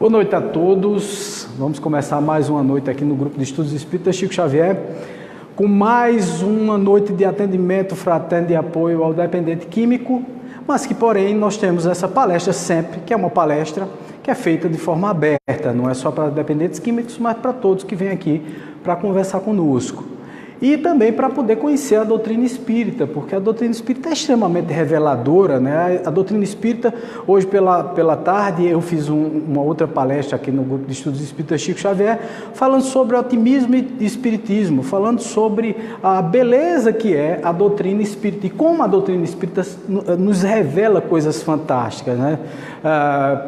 Boa noite a todos. Vamos começar mais uma noite aqui no Grupo de Estudos Espíritas Chico Xavier, com mais uma noite de atendimento fraterno de apoio ao dependente químico, mas que, porém, nós temos essa palestra sempre, que é uma palestra que é feita de forma aberta, não é só para dependentes químicos, mas para todos que vêm aqui para conversar conosco. E também para poder conhecer a doutrina espírita, porque a doutrina espírita é extremamente reveladora, né? A doutrina espírita, hoje pela tarde, eu fiz uma outra palestra aqui no Grupo de Estudos Espíritas Chico Xavier, falando sobre otimismo e espiritismo, falando sobre a beleza que é a doutrina espírita e como a doutrina espírita nos revela coisas fantásticas, né?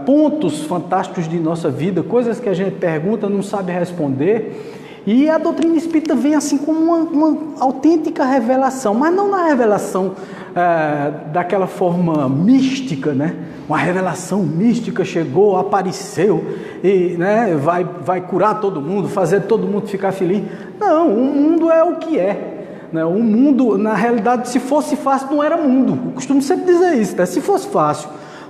Pontos fantásticos de nossa vida, coisas que a gente pergunta, não sabe responder. E a doutrina espírita vem assim como uma autêntica revelação, mas não na revelação daquela forma mística, né? Uma revelação mística chegou, apareceu e, né, vai curar todo mundo, fazer todo mundo ficar feliz. Não, o mundo é o que é. Né? O mundo, na realidade, se fosse fácil, não era mundo. Eu costumo sempre dizer isso, né? Se fosse fácil,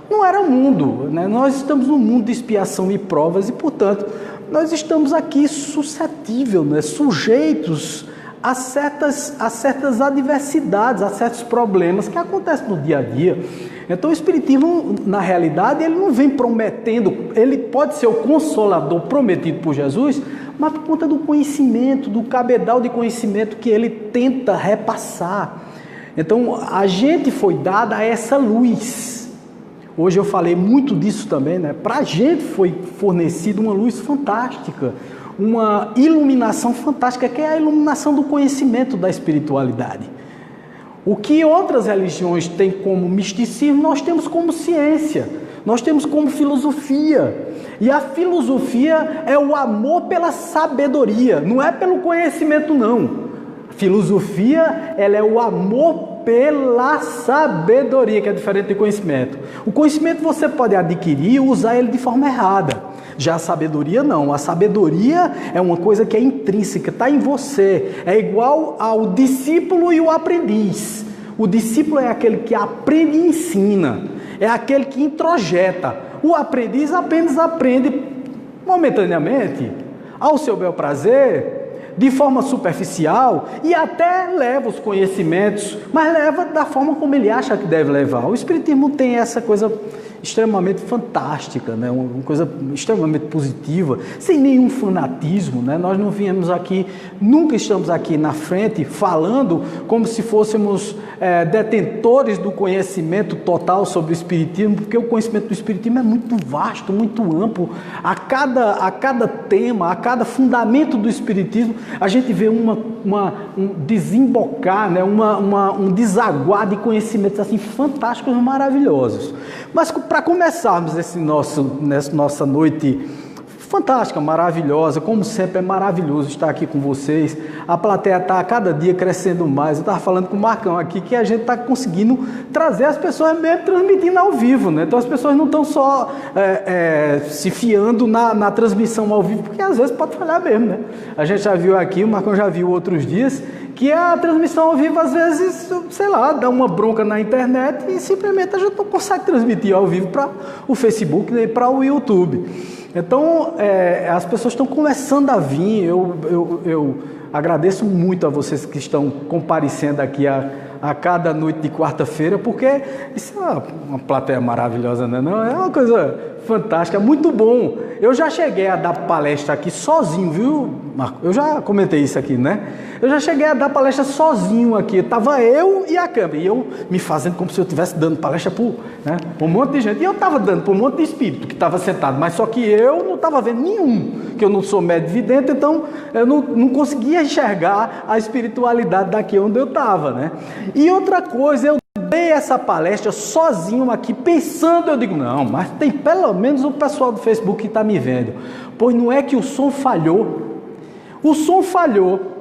não era mundo. Né? Nós estamos num mundo de expiação e provas e, portanto, nós estamos aqui suscetíveis, né, sujeitos a certas adversidades, a certos problemas que acontecem no dia a dia. Então o Espiritismo, na realidade, ele não vem prometendo, ele pode ser o consolador prometido por Jesus, mas por conta do conhecimento, do cabedal de conhecimento que ele tenta repassar. Então a gente foi dada essa luz. Hoje eu falei muito disso também, né? Para a gente foi fornecida uma luz fantástica, uma iluminação fantástica, que é a iluminação do conhecimento da espiritualidade. O que outras religiões têm como misticismo, nós temos como ciência, nós temos como filosofia. E a filosofia é o amor pela sabedoria, não é pelo conhecimento, não. A filosofia, ela é o amor pela sabedoria, que é diferente do conhecimento. O conhecimento você pode adquirir e usar ele de forma errada. Já a sabedoria não. A sabedoria é uma coisa que é intrínseca, está em você. É igual ao discípulo e o aprendiz. O discípulo é aquele que aprende e ensina. É aquele que introjeta. O aprendiz apenas aprende momentaneamente, ao seu bel prazer, de forma superficial, e até leva os conhecimentos, mas leva da forma como ele acha que deve levar. O Espiritismo tem essa coisa extremamente fantástica, né? Uma coisa extremamente positiva, sem nenhum fanatismo, né? Nós não viemos aqui, nunca estamos aqui na frente falando como se fôssemos detentores do conhecimento total sobre o Espiritismo, porque o conhecimento do Espiritismo é muito vasto, muito amplo. A cada tema, a cada fundamento do Espiritismo, a gente vê um desembocar, né? um desaguar de conhecimentos assim fantásticos e maravilhosos. Mas para começarmos nessa nossa noite fantástica, maravilhosa, como sempre é maravilhoso estar aqui com vocês. A plateia está a cada dia crescendo mais. Eu estava falando com o Marcão aqui que a gente está conseguindo trazer as pessoas mesmo transmitindo ao vivo, né? Então as pessoas não estão só se fiando na transmissão ao vivo, porque às vezes pode falhar mesmo, né? A gente já viu aqui, o Marcão já viu outros dias, que a transmissão ao vivo às vezes, sei lá, dá uma bronca na internet e simplesmente a gente não consegue transmitir ao vivo para o Facebook nem para o YouTube. Então, as pessoas estão começando a vir. Eu agradeço muito a vocês que estão comparecendo aqui a cada noite de quarta-feira, porque isso é uma plateia maravilhosa, né? Não, é uma coisa fantástica, muito bom. Eu já cheguei a dar palestra aqui sozinho, viu, Marco? Eu já comentei isso aqui, né? Eu já cheguei a dar palestra sozinho aqui. Estava eu e a câmera, e eu me fazendo como se eu estivesse dando palestra para um monte de gente. E eu estava dando para um monte de espírito que estava sentado, mas só que eu não estava vendo nenhum, que eu não sou médio vidente, então eu não conseguia enxergar a espiritualidade daqui onde eu estava, né? E outra coisa, eu dei essa palestra sozinho aqui, pensando, eu digo, não, mas tem pelo menos o pessoal do Facebook que está me vendo. Pois não é que o som falhou. O som falhou.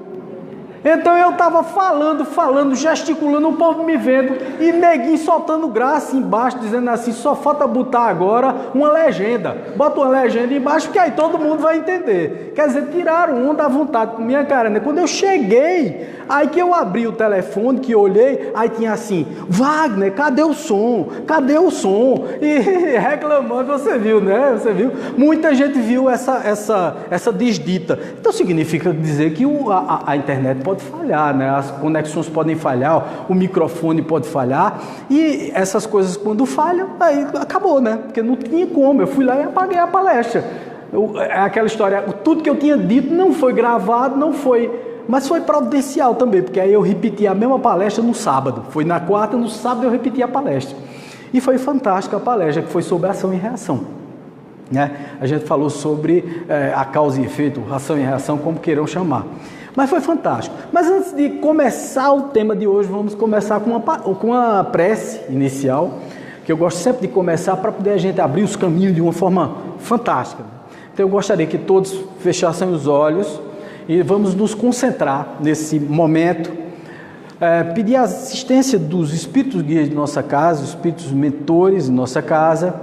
Então eu estava falando, gesticulando, o povo me vendo, e neguinho soltando graça embaixo, dizendo assim, só falta botar agora uma legenda. Bota uma legenda embaixo, que aí todo mundo vai entender. Quer dizer, tiraram onda à vontade com minha cara, né? Quando eu cheguei, aí que eu abri o telefone, que eu olhei, aí tinha assim, Wagner, cadê o som? Cadê o som? E reclamando, você viu, né? Você viu? Muita gente viu essa desdita. Então significa dizer que a internet pode falhar, né? As conexões podem falhar, o microfone pode falhar, e essas coisas quando falham, aí acabou, né? Porque não tinha como, eu fui lá e apaguei a palestra. É aquela história, tudo que eu tinha dito não foi gravado, não foi, mas foi providencial também, porque aí eu repeti a mesma palestra no sábado, foi na quarta, no sábado eu repeti a palestra, e foi fantástica a palestra, que foi sobre ação e reação. Né? A gente falou sobre a causa e efeito, ação e reação, como queiram chamar. Mas foi fantástico. Mas antes de começar o tema de hoje, vamos começar com uma prece inicial, que eu gosto sempre de começar para poder a gente abrir os caminhos de uma forma fantástica. Então eu gostaria que todos fechassem os olhos e vamos nos concentrar nesse momento, pedir a assistência dos espíritos guias de nossa casa, os espíritos mentores de nossa casa,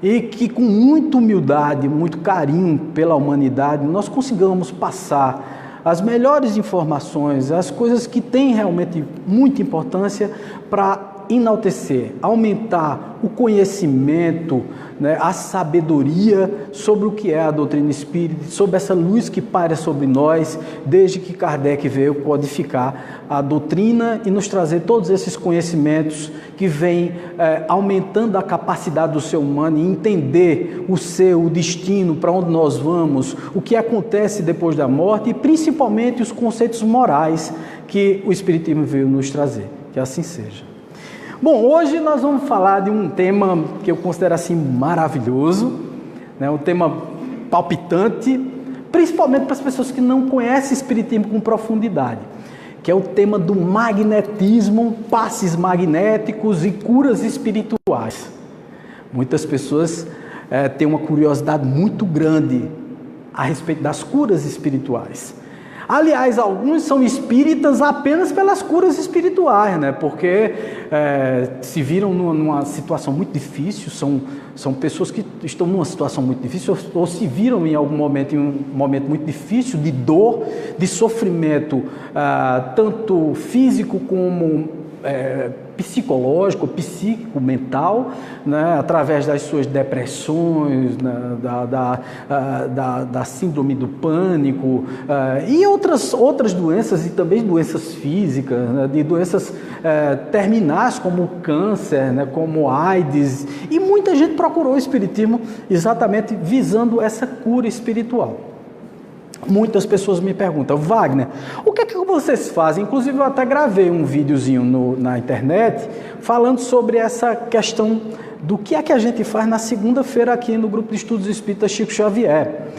e que com muita humildade, muito carinho pela humanidade, nós consigamos passar as melhores informações, as coisas que têm realmente muita importância para enaltecer, aumentar o conhecimento, né, a sabedoria sobre o que é a doutrina espírita, sobre essa luz que paira sobre nós, desde que Kardec veio codificar a doutrina e nos trazer todos esses conhecimentos que vêm aumentando a capacidade do ser humano em entender o destino, para onde nós vamos, o que acontece depois da morte e principalmente os conceitos morais que o Espiritismo veio nos trazer. Que assim seja. Bom, hoje nós vamos falar de um tema que eu considero assim maravilhoso, né? Um tema palpitante, principalmente para as pessoas que não conhecem o Espiritismo com profundidade, que é o tema do magnetismo, passes magnéticos e curas espirituais. Muitas pessoas têm uma curiosidade muito grande a respeito das curas espirituais. Aliás, alguns são espíritas apenas pelas curas espirituais, né? Porque se viram numa situação muito difícil, são pessoas que estão numa situação muito difícil, ou se viram em algum momento, em um momento muito difícil, de dor, de sofrimento, tanto físico como psicológico, psíquico, mental, né, através das suas depressões, né, da síndrome do pânico, e outras doenças, e também doenças físicas, né, de doenças terminais como o câncer, né, como AIDS, e muita gente procurou o Espiritismo exatamente visando essa cura espiritual. Muitas pessoas me perguntam, Wagner, o que é que vocês fazem? Inclusive eu até gravei um videozinho na internet falando sobre essa questão do que é que a gente faz na segunda-feira aqui no Grupo de Estudos Espíritas Chico Xavier.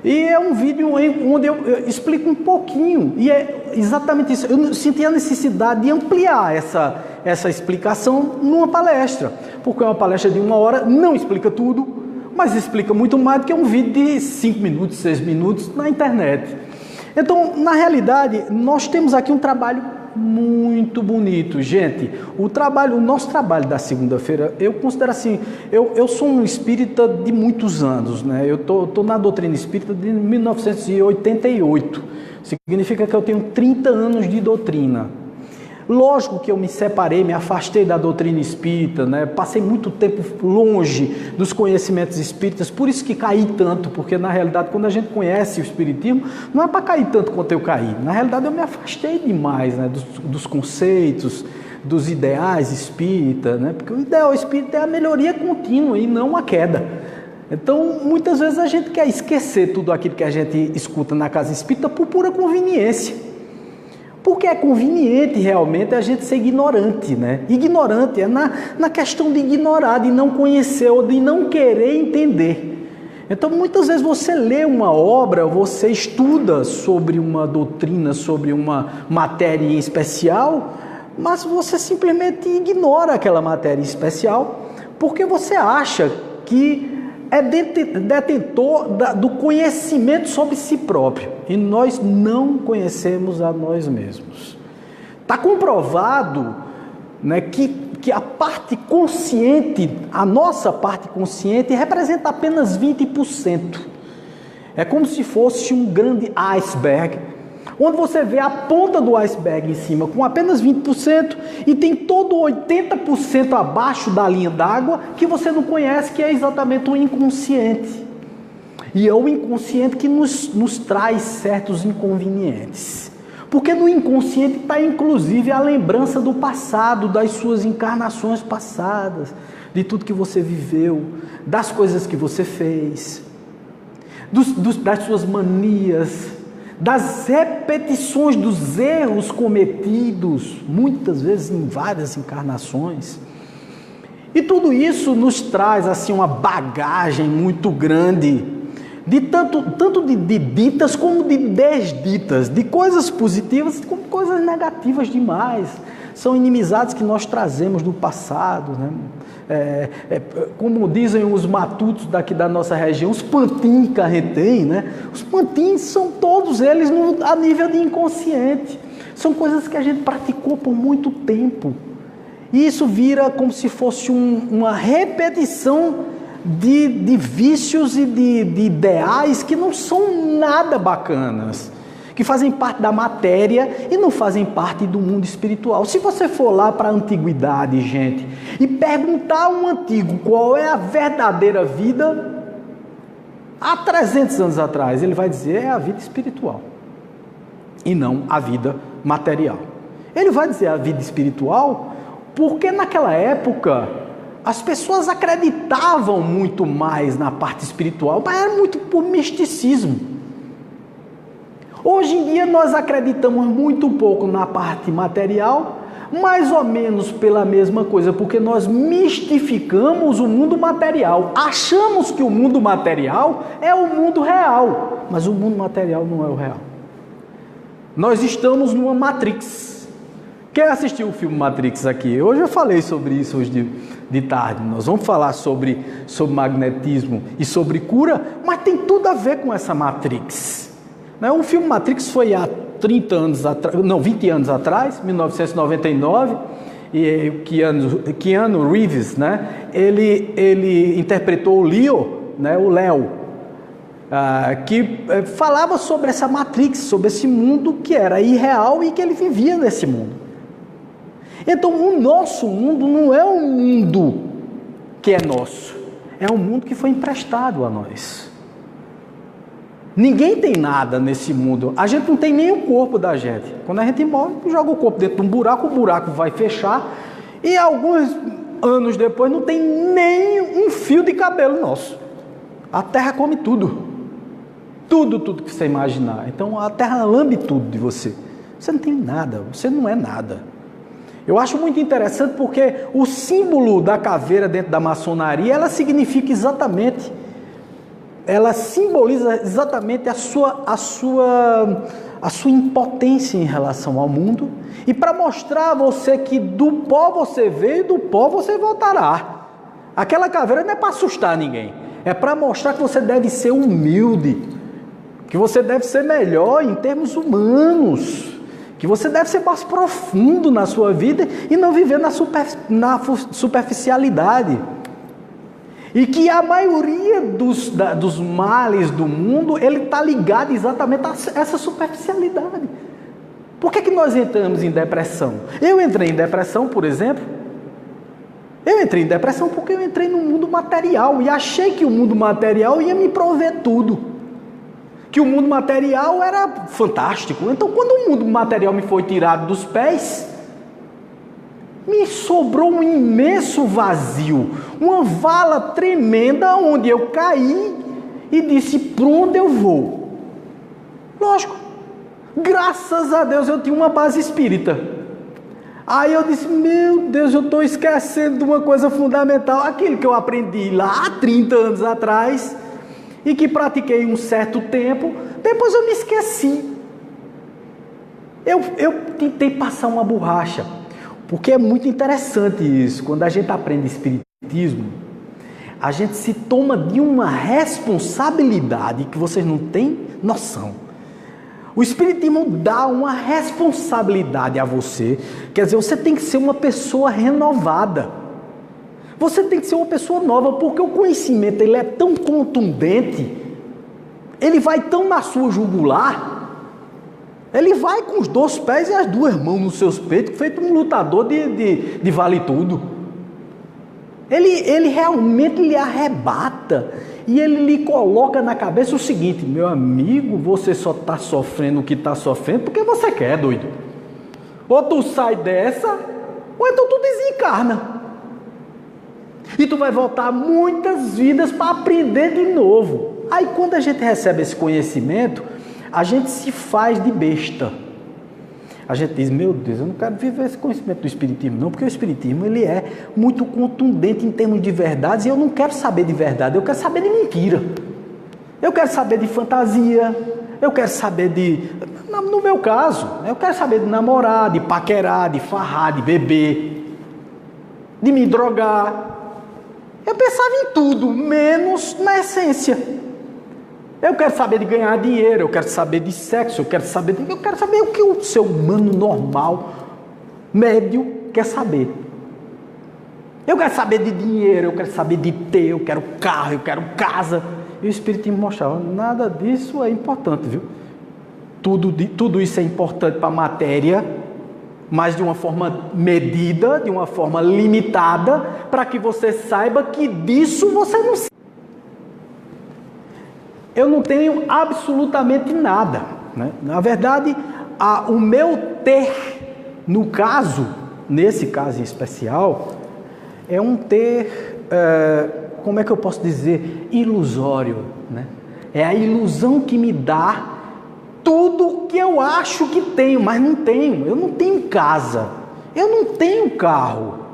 E é um vídeo onde eu explico um pouquinho, e é exatamente isso. Eu senti a necessidade de ampliar essa explicação numa palestra, porque uma palestra de 1 hora não explica tudo, mas explica muito mais do que um vídeo de 5 minutos, 6 minutos na internet. Então, na realidade, nós temos aqui um trabalho muito bonito, gente. O nosso trabalho da segunda-feira, eu considero assim, eu sou um espírita de muitos anos, né? Eu tô na doutrina espírita de 1988. Significa que eu tenho 30 anos de doutrina. Lógico que eu me separei, me afastei da doutrina espírita, né? Passei muito tempo longe dos conhecimentos espíritas, por isso que caí tanto, porque na realidade quando a gente conhece o espiritismo, não é para cair tanto quanto eu caí, na realidade eu me afastei demais, né? dos conceitos, dos ideais espíritas, né? Porque o ideal espírita é a melhoria contínua e não a queda. Então muitas vezes a gente quer esquecer tudo aquilo que a gente escuta na casa espírita por pura conveniência. Porque é conveniente realmente a gente ser ignorante, né? Ignorante é na questão de ignorar, de não conhecer ou de não querer entender. Então, muitas vezes você lê uma obra, você estuda sobre uma doutrina, sobre uma matéria em especial, mas você simplesmente ignora aquela matéria especial porque você acha que é detentor do conhecimento sobre si próprio. E nós não conhecemos a nós mesmos. Está comprovado, né, que a parte consciente, a nossa parte consciente, representa apenas 20%. É como se fosse um grande iceberg, onde você vê a ponta do iceberg em cima com apenas 20% e tem todo 80% abaixo da linha d'água que você não conhece, que é exatamente o inconsciente. E é o inconsciente que nos traz certos inconvenientes. Porque no inconsciente está inclusive a lembrança do passado, das suas encarnações passadas, de tudo que você viveu, das coisas que você fez, das suas manias, das repetições dos erros cometidos, muitas vezes em várias encarnações. E tudo isso nos traz assim uma bagagem muito grande, de tanto de ditas como de desditas, de coisas positivas como coisas negativas demais. São inimizades que nós trazemos do passado, né? Como dizem os matutos daqui da nossa região, os pantins que a gente tem, né? Os pantins são todos eles a nível de inconsciente. São coisas que a gente praticou por muito tempo. E isso vira como se fosse uma repetição de vícios e de ideais que não são nada bacanas, que fazem parte da matéria e não fazem parte do mundo espiritual. Se você for lá para a antiguidade, gente, e perguntar a um antigo qual é a verdadeira vida, há 300 anos atrás, ele vai dizer é a vida espiritual e não a vida material. Ele vai dizer a vida espiritual porque naquela época as pessoas acreditavam muito mais na parte espiritual, mas era muito por misticismo. Hoje em dia nós acreditamos muito pouco na parte material, mais ou menos pela mesma coisa, porque nós mistificamos o mundo material. Achamos que o mundo material é o mundo real, mas o mundo material não é o real. Nós estamos numa Matrix. Quem assistiu o filme Matrix aqui? Hoje eu falei sobre isso hoje de tarde. Nós vamos falar sobre magnetismo e sobre cura, mas tem tudo a ver com essa Matrix. O filme Matrix foi há 20 anos atrás, 1999, e Keanu Reeves, né? Ele interpretou o Leo, né? O Léo, que falava sobre essa Matrix, sobre esse mundo que era irreal e que ele vivia nesse mundo. Então o nosso mundo não é um mundo que é nosso, é um mundo que foi emprestado a nós. Ninguém tem nada nesse mundo, a gente não tem nem o corpo da gente. Quando a gente morre, joga o corpo dentro de um buraco, o buraco vai fechar e alguns anos depois não tem nem um fio de cabelo nosso. A terra come tudo, tudo que você imaginar. Então a terra lambe tudo de você. Você não tem nada, você não é nada. Eu acho muito interessante porque o símbolo da caveira dentro da maçonaria, ela simboliza exatamente a sua impotência em relação ao mundo, e para mostrar a você que do pó você veio e do pó você voltará. Aquela caveira não é para assustar ninguém, é para mostrar que você deve ser humilde, que você deve ser melhor em termos humanos, que você deve ser mais profundo na sua vida e não viver na superficialidade. E que a maioria dos males do mundo, ele está ligado exatamente a essa superficialidade. Por que nós entramos em depressão? Eu entrei em depressão, por exemplo. Eu entrei em depressão porque eu entrei no mundo material e achei que o mundo material ia me prover tudo. Que o mundo material era fantástico. Então, quando o mundo material me foi tirado dos pés, me sobrou um imenso vazio, uma vala tremenda onde eu caí e disse, para onde eu vou? Lógico, graças a Deus eu tinha uma base espírita. Aí eu disse, meu Deus, eu estou esquecendo de uma coisa fundamental, aquilo que eu aprendi lá há 30 anos atrás, e que pratiquei um certo tempo, depois eu me esqueci. Eu tentei passar uma borracha, porque é muito interessante isso. Quando a gente aprende espiritismo, a gente se toma de uma responsabilidade que vocês não têm noção. O Espiritismo dá uma responsabilidade a você, quer dizer, você tem que ser uma pessoa renovada. Você tem que ser uma pessoa nova, porque o conhecimento ele é tão contundente, ele vai tão na sua jugular, ele vai com os 2 pés e as 2 mãos nos seus peitos, feito um lutador de vale tudo. Ele realmente lhe arrebata e ele lhe coloca na cabeça o seguinte: meu amigo, você só está sofrendo o que está sofrendo porque você quer, doido. Ou tu sai dessa, ou então tu desencarna. E tu vai voltar muitas vidas para aprender de novo. Aí quando a gente recebe esse conhecimento, a gente se faz de besta. A gente diz: meu Deus, eu não quero viver esse conhecimento do Espiritismo não, porque o Espiritismo ele é muito contundente em termos de verdades, e eu não quero saber de verdade, eu quero saber de mentira. Eu quero saber de fantasia, eu quero saber no meu caso, eu quero saber de namorar, de paquerar, de farrar, de beber, de me drogar. Eu pensava em tudo, menos na essência. Eu quero saber de ganhar dinheiro, eu quero saber de sexo, eu quero saber o que o ser humano normal, médio, quer saber. Eu quero saber de dinheiro, eu quero saber de ter, eu quero carro, eu quero casa. E o Espiritismo mostrava: nada disso é importante, viu? Tudo isso é importante para a matéria, mas de uma forma medida, de uma forma limitada, para que você saiba que disso você não sabe. Eu não tenho absolutamente nada, né? Na verdade, o meu ter, nesse caso em especial, é um ter, como é que eu posso dizer, ilusório, né? É a ilusão que me dá tudo que eu acho que tenho, mas não tenho. Eu não tenho casa, eu não tenho carro.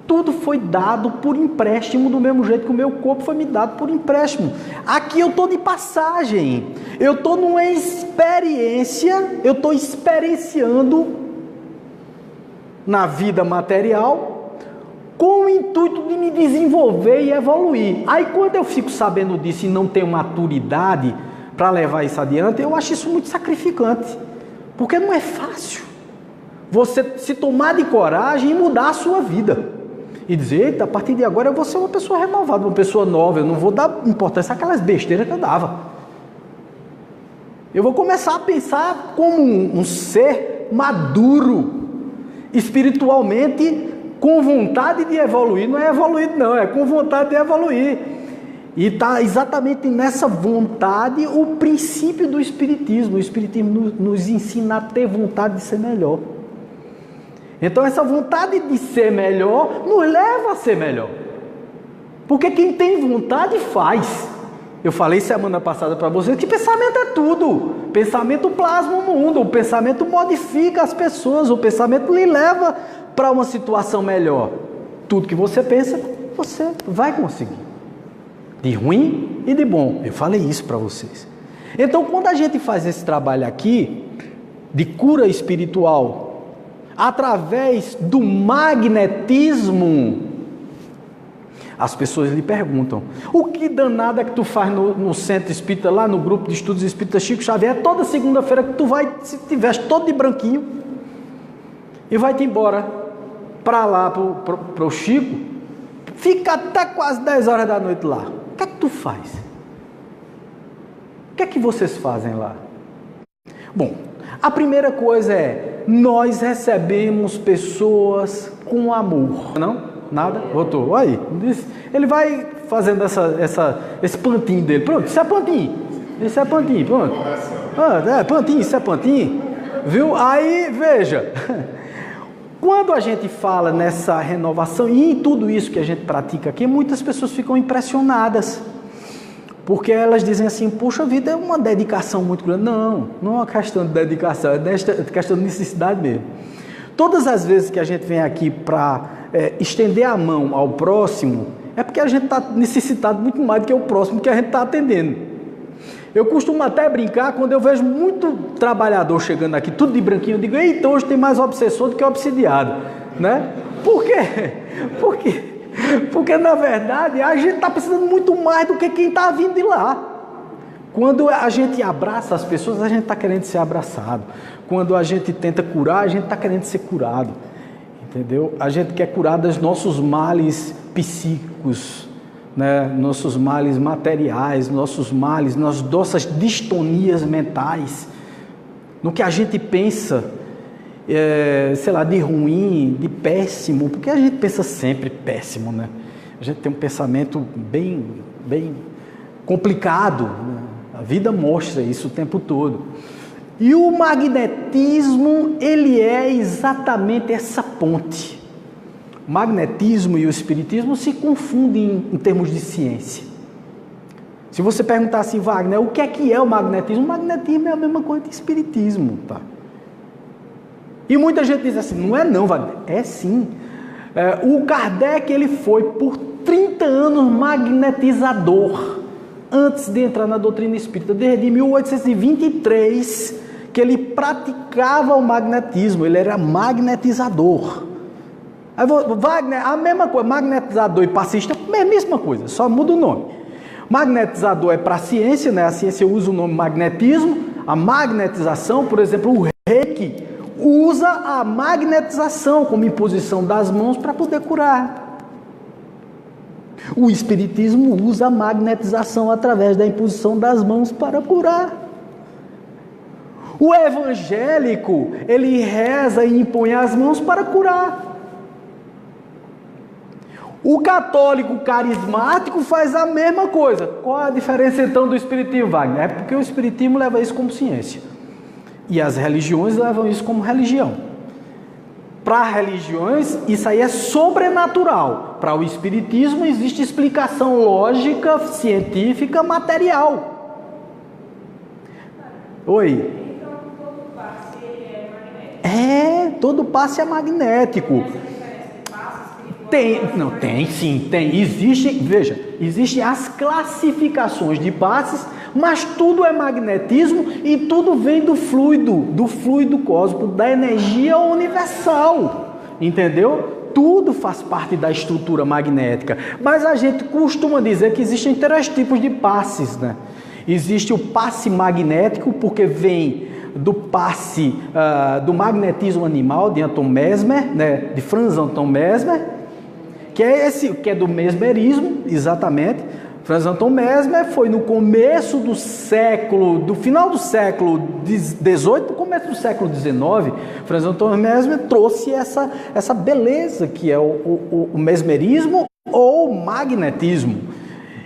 Tudo foi dado por empréstimo, do mesmo jeito que o meu corpo foi me dado por empréstimo. Aqui eu estou de passagem, eu estou numa experiência, eu estou experienciando na vida material com o intuito de me desenvolver e evoluir. Aí quando eu fico sabendo disso e não tenho maturidade para levar isso adiante, eu acho isso muito sacrificante, porque não é fácil você se tomar de coragem e mudar a sua vida. E dizer: eita, a partir de agora eu vou ser uma pessoa renovada, uma pessoa nova, eu não vou dar importância àquelas besteiras que eu dava. Eu vou começar a pensar como um ser maduro, espiritualmente, com vontade de evoluir. Não é evoluído não, é com vontade de evoluir. E está exatamente nessa vontade o princípio do Espiritismo. O Espiritismo nos ensina a ter vontade de ser melhor. Então essa vontade de ser melhor nos leva a ser melhor. Porque quem tem vontade faz. Eu falei semana passada para vocês que pensamento é tudo. Pensamento plasma o mundo, o pensamento modifica as pessoas, o pensamento lhe leva para uma situação melhor. Tudo que você pensa, você vai conseguir. De ruim e de bom. Eu falei isso para vocês. Então quando a gente faz esse trabalho aqui, de cura espiritual, através do magnetismo, as pessoas lhe perguntam: o que danada é que tu faz no centro espírita, lá no grupo de estudos espírita Chico Xavier, toda segunda-feira que tu vai, se tivesse todo de branquinho, e vai-te embora para lá, para o Chico, fica até quase 10 horas da noite lá. O que é que tu faz? O que é que vocês fazem lá? Bom, a primeira coisa é: nós recebemos pessoas com amor. Não? Nada? Voltou. Aí, ele vai fazendo esse pantinho dele. Pronto, isso é pantinho. Isso é pantinho, pronto. Pantinho, isso é pantinho. Viu? Aí, veja. Quando a gente fala nessa renovação e em tudo isso que a gente pratica aqui, muitas pessoas ficam impressionadas. Porque elas dizem assim: puxa vida, é uma dedicação muito grande. Não é uma questão de dedicação, é questão de necessidade mesmo. Todas as vezes que a gente vem aqui para estender a mão ao próximo, é porque a gente está necessitado muito mais do que o próximo que a gente está atendendo. Eu costumo até brincar, quando eu vejo muito trabalhador chegando aqui, tudo de branquinho, eu digo: eita, hoje tem mais obsessor do que obsidiado, né? Por quê? Porque, na verdade, a gente está precisando muito mais do que quem está vindo de lá. Quando a gente abraça as pessoas, a gente está querendo ser abraçado. Quando a gente tenta curar, a gente está querendo ser curado. Entendeu? A gente quer curar dos nossos males psíquicos, né? Nossos males materiais, nossos males, nas nossas distonias mentais. No que a gente pensa, sei lá, de ruim, de péssimo, porque a gente pensa sempre péssimo, né? A gente tem um pensamento bem complicado, né? A vida mostra isso o tempo todo. E o magnetismo, ele é exatamente essa ponte. O magnetismo e o espiritismo se confundem em termos de ciência. Se você perguntar assim, Wagner, o que é o magnetismo? O magnetismo é a mesma coisa que espiritismo, tá? E muita gente diz assim, não é não, Wagner. É sim. O Kardec, ele foi por 30 anos magnetizador, antes de entrar na doutrina espírita, desde 1823, que ele praticava o magnetismo, ele era magnetizador. Aí, Wagner, a mesma coisa, magnetizador e passista, a mesma coisa, só muda o nome. Magnetizador é para a ciência, né? A ciência usa o nome magnetismo. A magnetização, por exemplo, o Reiki usa a magnetização como imposição das mãos para poder curar. O espiritismo usa a magnetização através da imposição das mãos para curar. O evangélico, ele reza e impõe as mãos para curar. O católico carismático faz a mesma coisa. Qual a diferença então do espiritismo, Wagner? É porque o espiritismo leva isso como ciência. E as religiões levam isso como religião. Para religiões, isso aí é sobrenatural. Para o espiritismo, existe explicação lógica, científica, material. Oi? Então, todo passe é magnético? Todo passe é magnético. Existem as classificações de passes, mas tudo é magnetismo e tudo vem do fluido cósmico, da energia universal, entendeu? Tudo faz parte da estrutura magnética, mas a gente costuma dizer que existem 3 tipos de passes, né? Existe o passe magnético, porque vem do passe do magnetismo animal de Anton Mesmer, né? De Franz Anton Mesmer, que é do mesmerismo, exatamente. Franz Anton Mesmer foi no começo do final do século XVIII, no começo do século XIX, Franz Anton Mesmer trouxe essa beleza que é o mesmerismo ou o magnetismo.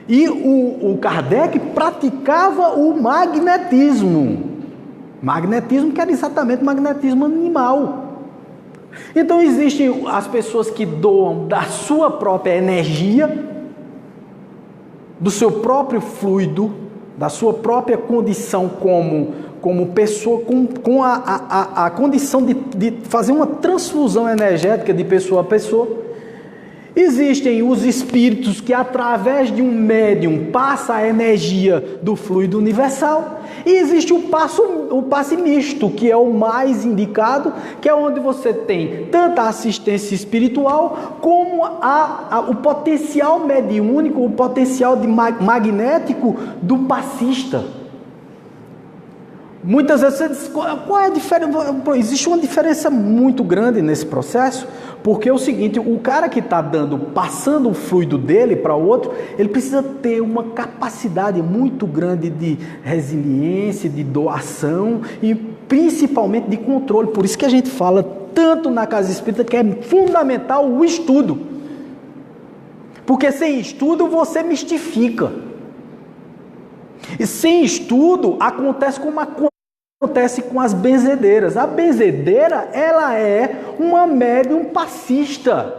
E o Kardec praticava o magnetismo que era exatamente o magnetismo animal. Então existem as pessoas que doam da sua própria energia, do seu próprio fluido, da sua própria condição como pessoa, com a condição de fazer uma transfusão energética de pessoa a pessoa. Existem os espíritos que através de um médium passa a energia do fluido universal. E existe o passe misto, que é o mais indicado, que é onde você tem tanto a assistência espiritual como o potencial mediúnico, o potencial magnético do passista. Muitas vezes você diz, qual é a diferença? Existe uma diferença muito grande nesse processo, porque é o seguinte, o cara que está passando o fluido dele para o outro, ele precisa ter uma capacidade muito grande de resiliência, de doação e principalmente de controle. Por isso que a gente fala tanto na Casa Espírita que é fundamental o estudo. Porque sem estudo você mistifica. E sem estudo acontece com as benzedeiras. A benzedeira, ela é uma médium passista.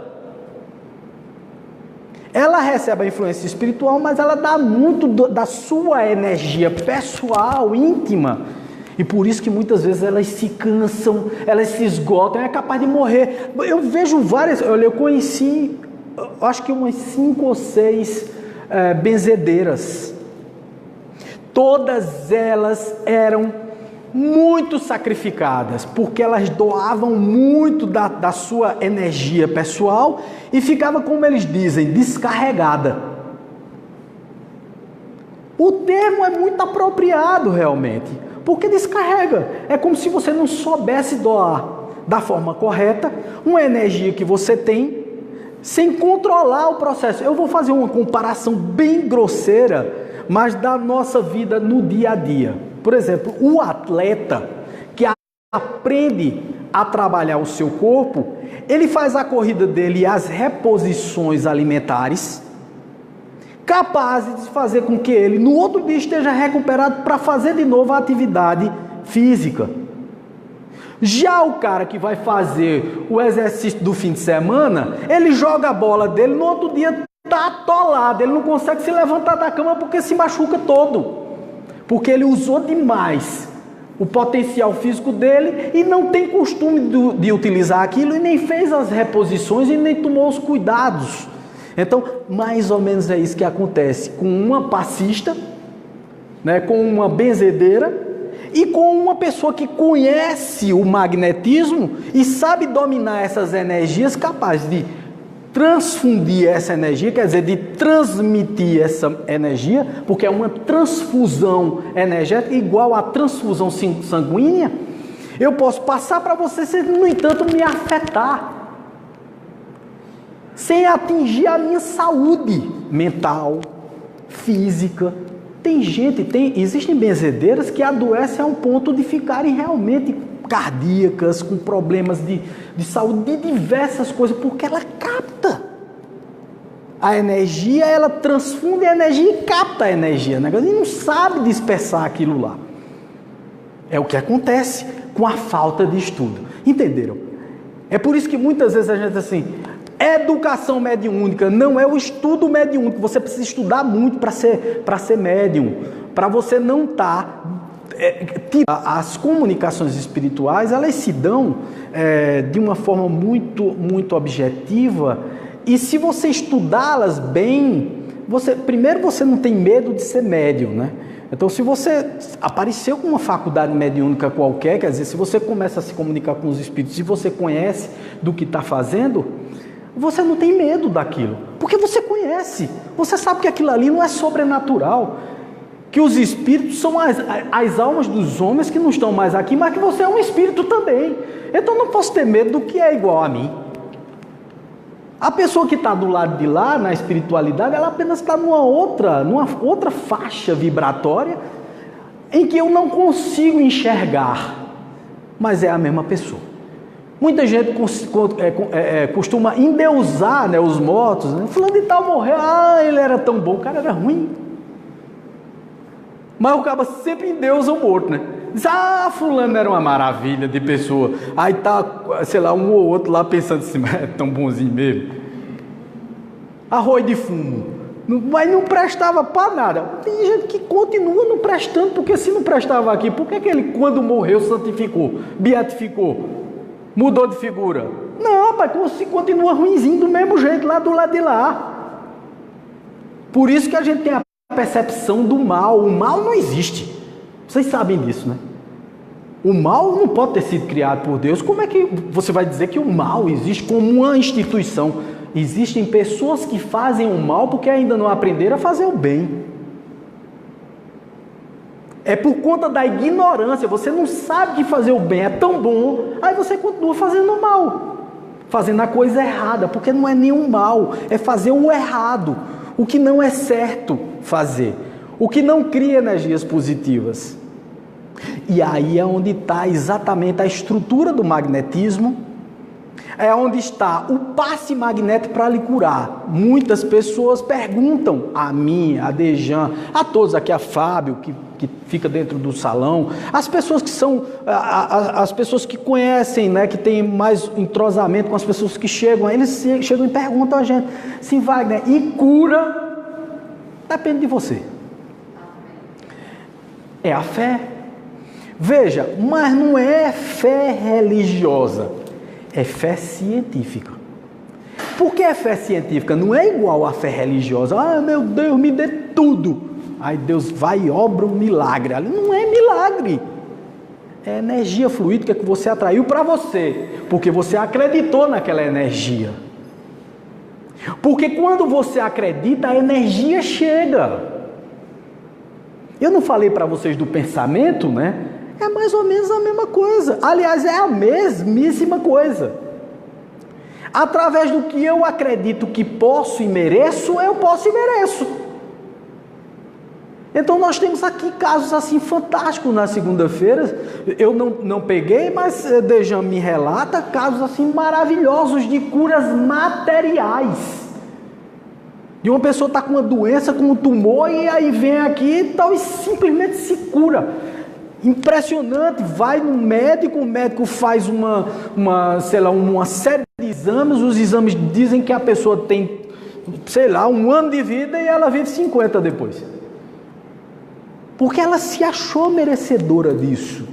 Ela recebe a influência espiritual, mas ela dá muito da sua energia pessoal, íntima. E por isso que muitas vezes elas se cansam, elas se esgotam, é capaz de morrer. Eu vejo várias, eu conheci, acho que umas 5 ou 6 benzedeiras. Todas elas eram muito sacrificadas, porque elas doavam muito da sua energia pessoal e ficava, como eles dizem, descarregada. O termo é muito apropriado realmente, porque descarrega. É como se você não soubesse doar da forma correta uma energia que você tem, sem controlar o processo. Eu vou fazer uma comparação bem grosseira, mas da nossa vida no dia a dia. Por exemplo, o atleta que aprende a trabalhar o seu corpo, ele faz a corrida dele e as reposições alimentares capazes de fazer com que ele no outro dia esteja recuperado para fazer de novo a atividade física. Já o cara que vai fazer o exercício do fim de semana, ele joga a bola dele, no outro dia está atolado, ele não consegue se levantar da cama porque se machuca todo. Porque ele usou demais o potencial físico dele e não tem costume de utilizar aquilo e nem fez as reposições e nem tomou os cuidados. Então, mais ou menos é isso que acontece com uma passista, né, com uma benzedeira e com uma pessoa que conhece o magnetismo e sabe dominar essas energias, capaz de transfundir essa energia, quer dizer, de transmitir essa energia, porque é uma transfusão energética igual à transfusão sanguínea. Eu posso passar para você sem, no entanto, me afetar, sem atingir a minha saúde mental, física. Existem benzedeiras que adoecem a um ponto de ficarem realmente cardíacas, com problemas de saúde, de diversas coisas, porque ela capta a energia, ela transfunde a energia e capta a energia, né? E não sabe dispersar aquilo lá. É o que acontece com a falta de estudo. Entenderam? É por isso que muitas vezes a gente diz assim, educação mediúnica não é o estudo mediúnico, você precisa estudar muito para ser médium, para você não estar... As comunicações espirituais, elas se dão de uma forma muito objetiva, e se você estudá-las bem, primeiro você não tem medo de ser médium, né? Então, se você apareceu com uma faculdade mediúnica qualquer, quer dizer, se você começa a se comunicar com os espíritos, se você conhece do que está fazendo, você não tem medo daquilo, porque você conhece, você sabe que aquilo ali não é sobrenatural, que os espíritos são as almas dos homens que não estão mais aqui, mas que você é um espírito também. Então não posso ter medo do que é igual a mim. A pessoa que está do lado de lá, na espiritualidade, ela apenas está numa outra faixa vibratória em que eu não consigo enxergar, mas é a mesma pessoa. Muita gente costuma endeusar, né, os mortos, né? Fulano de tal morreu, ele era tão bom, o cara era ruim. Mas o cara sempre endeusa o morto, né? Diz, fulano era uma maravilha de pessoa. Aí tá, sei lá, um ou outro lá pensando assim, mas é tão bonzinho mesmo. Arroz de fumo. Mas não prestava para nada. Tem gente que continua não prestando, porque se não prestava aqui, por que ele, quando morreu, santificou, beatificou, mudou de figura? Não, rapaz, continua ruinzinho do mesmo jeito, lá do lado de lá. Por isso que a gente tem a percepção do mal. O mal não existe. Vocês sabem disso, né? O mal não pode ter sido criado por Deus. Como é que você vai dizer que o mal existe como uma instituição? Existem pessoas que fazem o mal porque ainda não aprenderam a fazer o bem. É por conta da ignorância. Você não sabe que fazer o bem é tão bom, aí você continua fazendo o mal, fazendo a coisa errada, porque não é nenhum mal, é fazer o errado, o que não é certo fazer, o que não cria energias positivas. E aí é onde está exatamente a estrutura do magnetismo, é onde está o passe magnético para lhe curar. Muitas pessoas perguntam a mim, a Dejan, a todos aqui, a Fábio, que fica dentro do salão, as pessoas que são, as pessoas que conhecem, né, que tem mais entrosamento com as pessoas que chegam, eles chegam e perguntam a gente, sim, Wagner, e cura? Depende de você. É a fé. Veja, mas não é fé religiosa, é fé científica. Por que é fé científica? Não é igual à fé religiosa. Meu Deus, me dê tudo. Aí Deus vai e obra um milagre. Não é milagre. É energia fluídica que você atraiu para você, porque você acreditou naquela energia. Porque quando você acredita, a energia chega. Eu não falei para vocês do pensamento, né? É mais ou menos a mesma coisa. Aliás, é a mesmíssima coisa. Através do que eu acredito que posso e mereço, eu posso e mereço. Então nós temos aqui casos assim fantásticos na segunda-feira. Eu não peguei, mas Dejan me relata casos assim maravilhosos de curas materiais. De uma pessoa estar com uma doença, com um tumor, e aí vem aqui e tal, e simplesmente se cura. Impressionante, vai no médico, o médico faz uma série de exames, os exames dizem que a pessoa tem, 1 ano de vida e ela vive 50 depois. Porque ela se achou merecedora disso.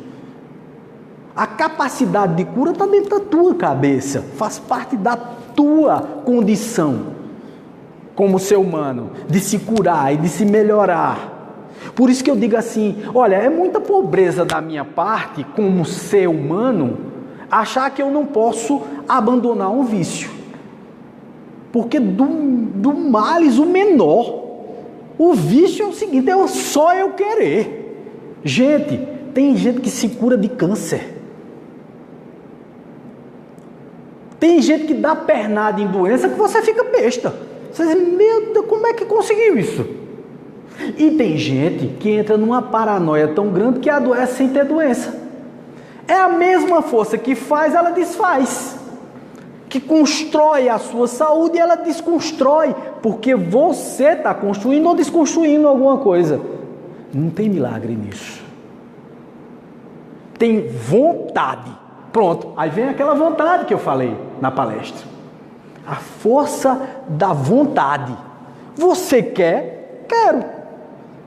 A capacidade de cura está dentro da tua cabeça, faz parte da tua condição como ser humano, de se curar e de se melhorar. Por isso que eu digo assim, olha, é muita pobreza da minha parte, como ser humano, achar que eu não posso abandonar um vício. Porque do males o menor, o vício é o seguinte, é só eu querer. Gente, tem gente que se cura de câncer. Tem gente que dá pernada em doença que você fica besta. Você diz, meu Deus, como é que conseguiu isso? E tem gente que entra numa paranoia tão grande que adoece sem ter doença. É a mesma força que faz, ela desfaz. Que constrói a sua saúde e ela desconstrói. Porque você está construindo ou desconstruindo alguma coisa. Não tem milagre nisso. Tem vontade. Pronto, aí vem aquela vontade que eu falei na palestra. A força da vontade. Você quer? Quero.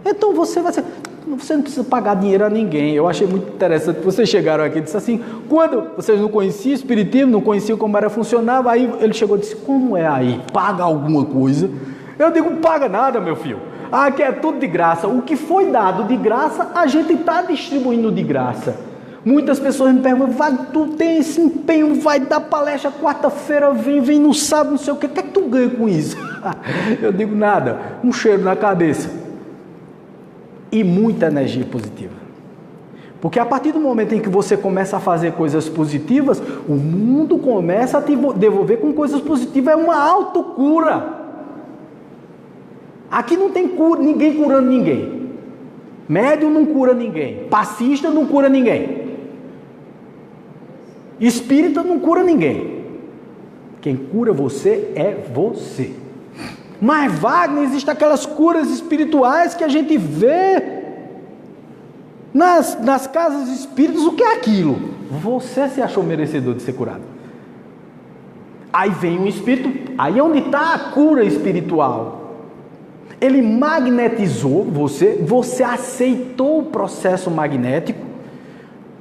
Então você vai ser... Você não precisa pagar dinheiro a ninguém. Eu achei muito interessante. Vocês chegaram aqui e disseram assim, quando vocês não conheciam espiritismo, não conheciam como era funcionava, aí ele chegou e disse, como é aí? Paga alguma coisa? Eu digo, não paga nada, meu filho. Aqui é tudo de graça. O que foi dado de graça, a gente está distribuindo de graça. Muitas pessoas me perguntam, tu tem esse empenho, vai dar palestra quarta-feira, vem no sábado, não sei o que é que tu ganha com isso? Eu digo, nada, um cheiro na cabeça. E muita energia positiva. Porque a partir do momento em que você começa a fazer coisas positivas, o mundo começa a te devolver com coisas positivas, é uma autocura. Aqui não tem cura, ninguém curando ninguém. Médium não cura ninguém. Passista não cura ninguém. Espírita não cura ninguém. Quem cura você é você. Mas, Wagner, existem aquelas curas espirituais que a gente vê nas casas espíritas. O que é aquilo? Você se achou merecedor de ser curado. Aí vem um espírito, aí é onde está a cura espiritual. Ele magnetizou você, você aceitou o processo magnético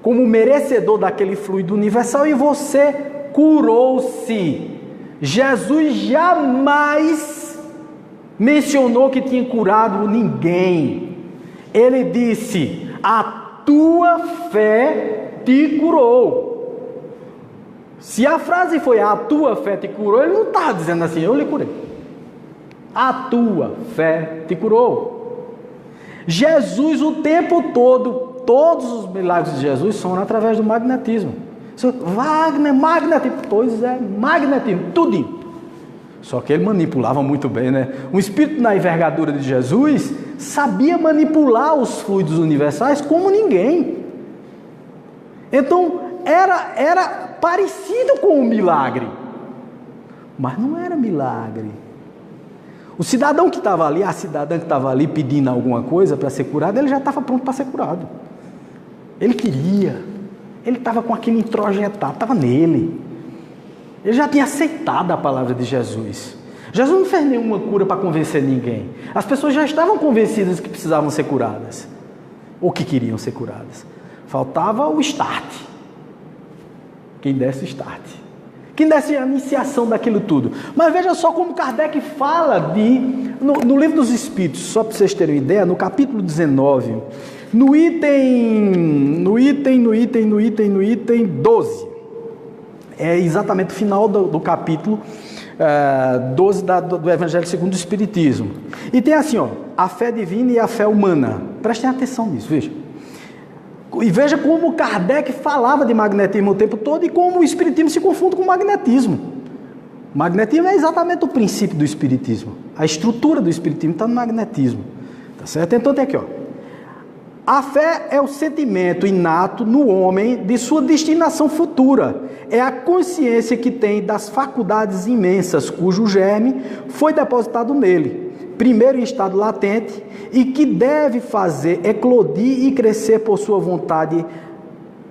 como merecedor daquele fluido universal e você curou-se. Jesus jamais mencionou que tinha curado ninguém. Ele disse, a tua fé te curou. Se a frase foi, a tua fé te curou, ele não está dizendo assim, eu lhe curei. A tua fé te curou. Jesus o tempo todo, todos os milagres de Jesus são através do magnetismo. Wagner, magnetismo. Pois é, magnetismo, tudinho. Só que ele manipulava muito bem, né? Um espírito na envergadura de Jesus sabia manipular os fluidos universais como ninguém. Então, era parecido com um milagre. Mas não era milagre. O cidadão que estava ali, a cidadã que estava ali pedindo alguma coisa para ser curado, ele já estava pronto para ser curado. Ele queria. Ele estava com aquele introjetado, estava nele. Ele já tinha aceitado a palavra de Jesus. Jesus não fez nenhuma cura para convencer ninguém. As pessoas já estavam convencidas que precisavam ser curadas. Ou que queriam ser curadas. Faltava o start. Quem desse o start. Quem desse a iniciação daquilo tudo. Mas veja só como Kardec fala no Livro dos Espíritos, só para vocês terem uma ideia, no capítulo 19, No item 12, é exatamente o final do capítulo 12 do Evangelho segundo o Espiritismo. E tem assim, ó, a fé divina e a fé humana. Prestem atenção nisso, veja. E veja como Kardec falava de magnetismo o tempo todo e como o Espiritismo se confunde com o magnetismo. O magnetismo é exatamente o princípio do Espiritismo. A estrutura do Espiritismo está no magnetismo. Tá certo? Então tem aqui, ó. A fé é o sentimento inato no homem de sua destinação futura. É a consciência que tem das faculdades imensas cujo germe foi depositado nele, primeiro em estado latente, e que deve fazer eclodir e crescer por sua vontade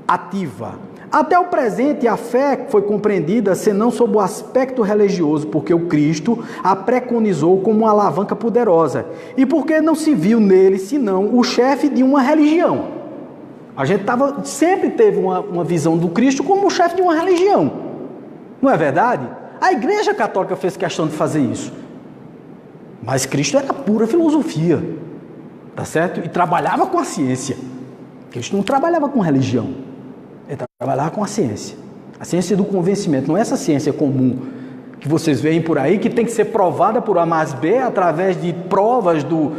ativa. Até o presente, a fé foi compreendida senão sob o aspecto religioso, porque o Cristo a preconizou como uma alavanca poderosa, e porque não se viu nele senão o chefe de uma religião. A gente sempre teve uma visão do Cristo como o chefe de uma religião, não é verdade? A Igreja Católica fez questão de fazer isso, mas Cristo era pura filosofia, tá certo? E trabalhava com a ciência. Cristo não trabalhava com religião. Ele trabalhava com a ciência do convencimento, não é essa ciência comum que vocês veem por aí, que tem que ser provada por A mais B através de provas do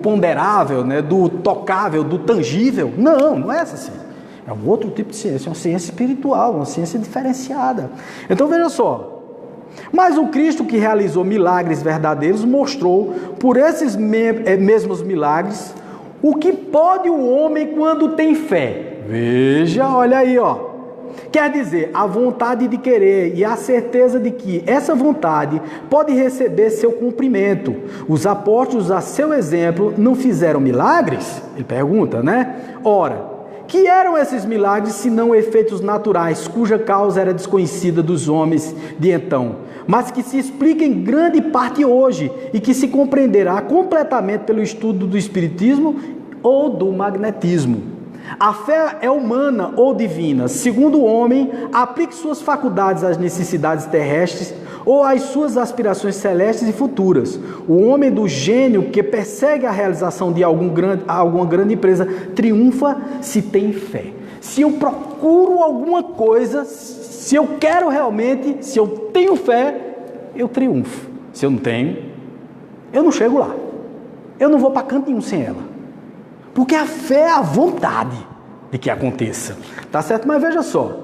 ponderável, né, do tocável, do tangível. Não é essa ciência. É um outro tipo de ciência, uma ciência espiritual, uma ciência diferenciada. Então veja só, mas o Cristo que realizou milagres verdadeiros mostrou por esses mesmos milagres o que pode o homem quando tem fé. Veja, olha aí, ó. Quer dizer, a vontade de querer e a certeza de que essa vontade pode receber seu cumprimento. Os apóstolos, a seu exemplo, não fizeram milagres? Ele pergunta, né? Ora, que eram esses milagres senão efeitos naturais, cuja causa era desconhecida dos homens de então, mas que se explica em grande parte hoje e que se compreenderá completamente pelo estudo do Espiritismo ou do magnetismo. A fé é humana ou divina. Segundo o homem, aplique suas faculdades às necessidades terrestres ou às suas aspirações celestes e futuras. O homem do gênio que persegue a realização de alguma grande empresa triunfa se tem fé. Se eu procuro alguma coisa, se eu quero realmente, se eu tenho fé, eu triunfo. Se eu não tenho, eu não chego lá. Eu não vou para canto nenhum sem ela. Porque a fé é a vontade de que aconteça. Tá certo? Mas veja só.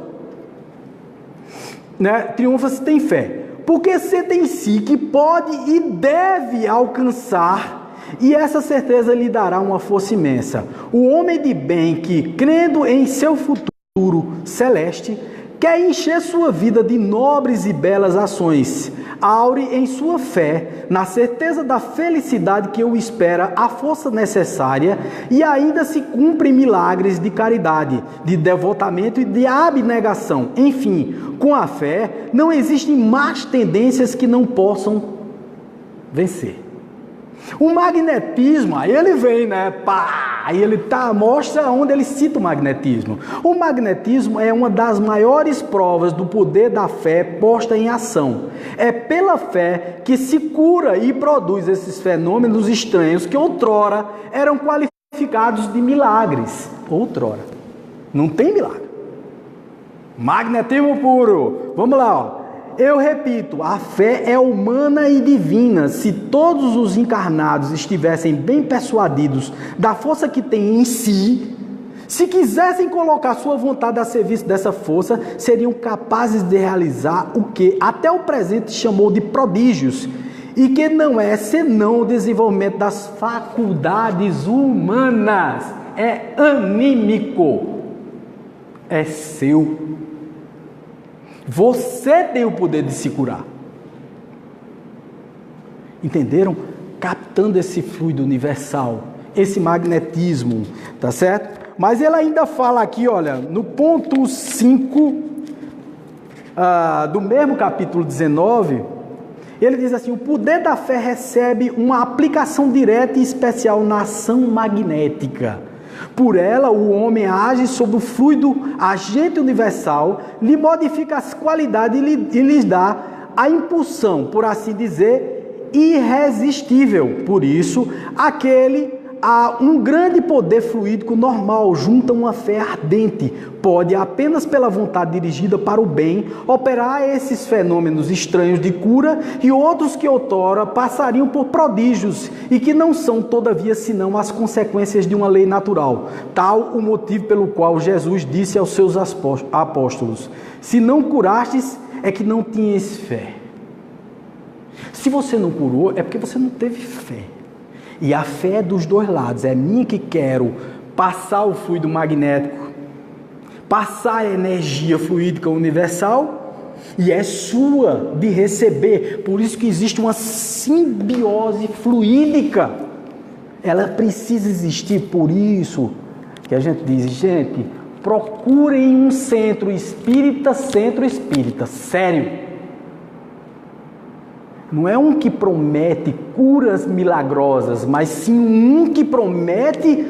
Né? Triunfa se tem fé. Porque sente em si que pode e deve alcançar, e essa certeza lhe dará uma força imensa. O homem de bem que, crendo em seu futuro celeste, quer encher sua vida de nobres e belas ações. Aure em sua fé, na certeza da felicidade que o espera, a força necessária, e ainda se cumprem milagres de caridade, de devotamento e de abnegação. Enfim, com a fé, não existem más tendências que não possam vencer. O magnetismo, aí ele vem, né? Pá! Aí ele mostra onde ele cita o magnetismo. O magnetismo é uma das maiores provas do poder da fé posta em ação. É pela fé que se cura e produz esses fenômenos estranhos que outrora eram qualificados de milagres. Outrora. Não tem milagre. Magnetismo puro. Vamos lá, ó. Eu repito, a fé é humana e divina. Se todos os encarnados estivessem bem persuadidos da força que têm em si, se quisessem colocar sua vontade a serviço dessa força, seriam capazes de realizar o que até o presente chamou de prodígios, e que não é senão o desenvolvimento das faculdades humanas. É anímico, é seu. Você tem o poder de se curar. Entenderam? Captando esse fluido universal, esse magnetismo, tá certo? Mas ele ainda fala aqui, olha, no ponto 5 do mesmo capítulo 19, ele diz assim: o poder da fé recebe uma aplicação direta e especial na ação magnética. Por ela, o homem age sobre o fluido agente universal, lhe modifica as qualidades e lhes dá a impulsão, por assim dizer, irresistível. Por isso, aquele um grande poder fluídico normal junto a uma fé ardente pode, apenas pela vontade dirigida para o bem, operar esses fenômenos estranhos de cura e outros que outrora passariam por prodígios e que não são, todavia, senão as consequências de uma lei natural. Tal o motivo pelo qual Jesus disse aos seus apóstolos: se não curastes, é que não tinhas fé. Se você não curou, é porque você não teve fé. E a fé é dos dois lados. É minha que quero passar o fluido magnético, passar a energia fluídica universal, e é sua de receber. Por isso que existe uma simbiose fluídica. Ela precisa existir. Por isso que a gente diz, gente, procurem um centro espírita, sério. Não é um que promete curas milagrosas, mas sim um que promete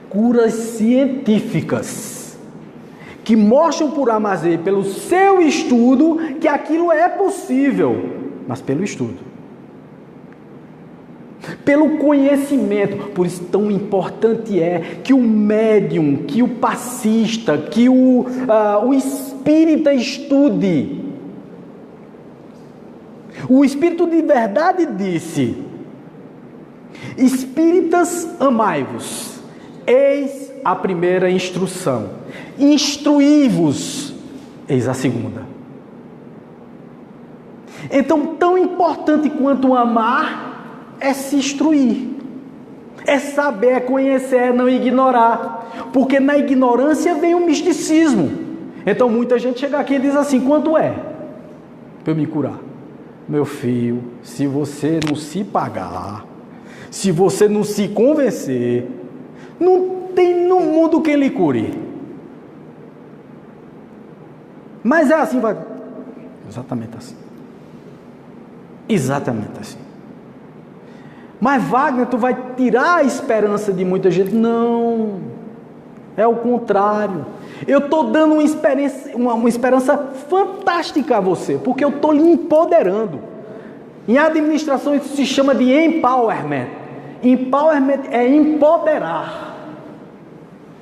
curas científicas, que mostram por A mais B, pelo seu estudo, que aquilo é possível, mas pelo estudo, pelo conhecimento. Por isso tão importante é que o médium, que o passista, que o espírita estude. O Espírito de verdade disse: espíritas, amai-vos, eis a primeira instrução, instruí-vos, eis a segunda. Então, tão importante quanto amar é se instruir, é saber, é conhecer, é não ignorar, porque na ignorância vem o misticismo. Então muita gente chega aqui e diz assim: quanto é para eu me curar? Meu filho, se você não se pagar, se você não se convencer, não tem no mundo quem lhe cure. Mas é assim, vai. Exatamente assim. Exatamente assim. Mas Wagner, tu vai tirar a esperança de muita gente? Não, é o contrário. Eu estou dando uma esperança fantástica a você, porque eu estou lhe empoderando. Em administração isso se chama de empowerment. Empowerment é empoderar.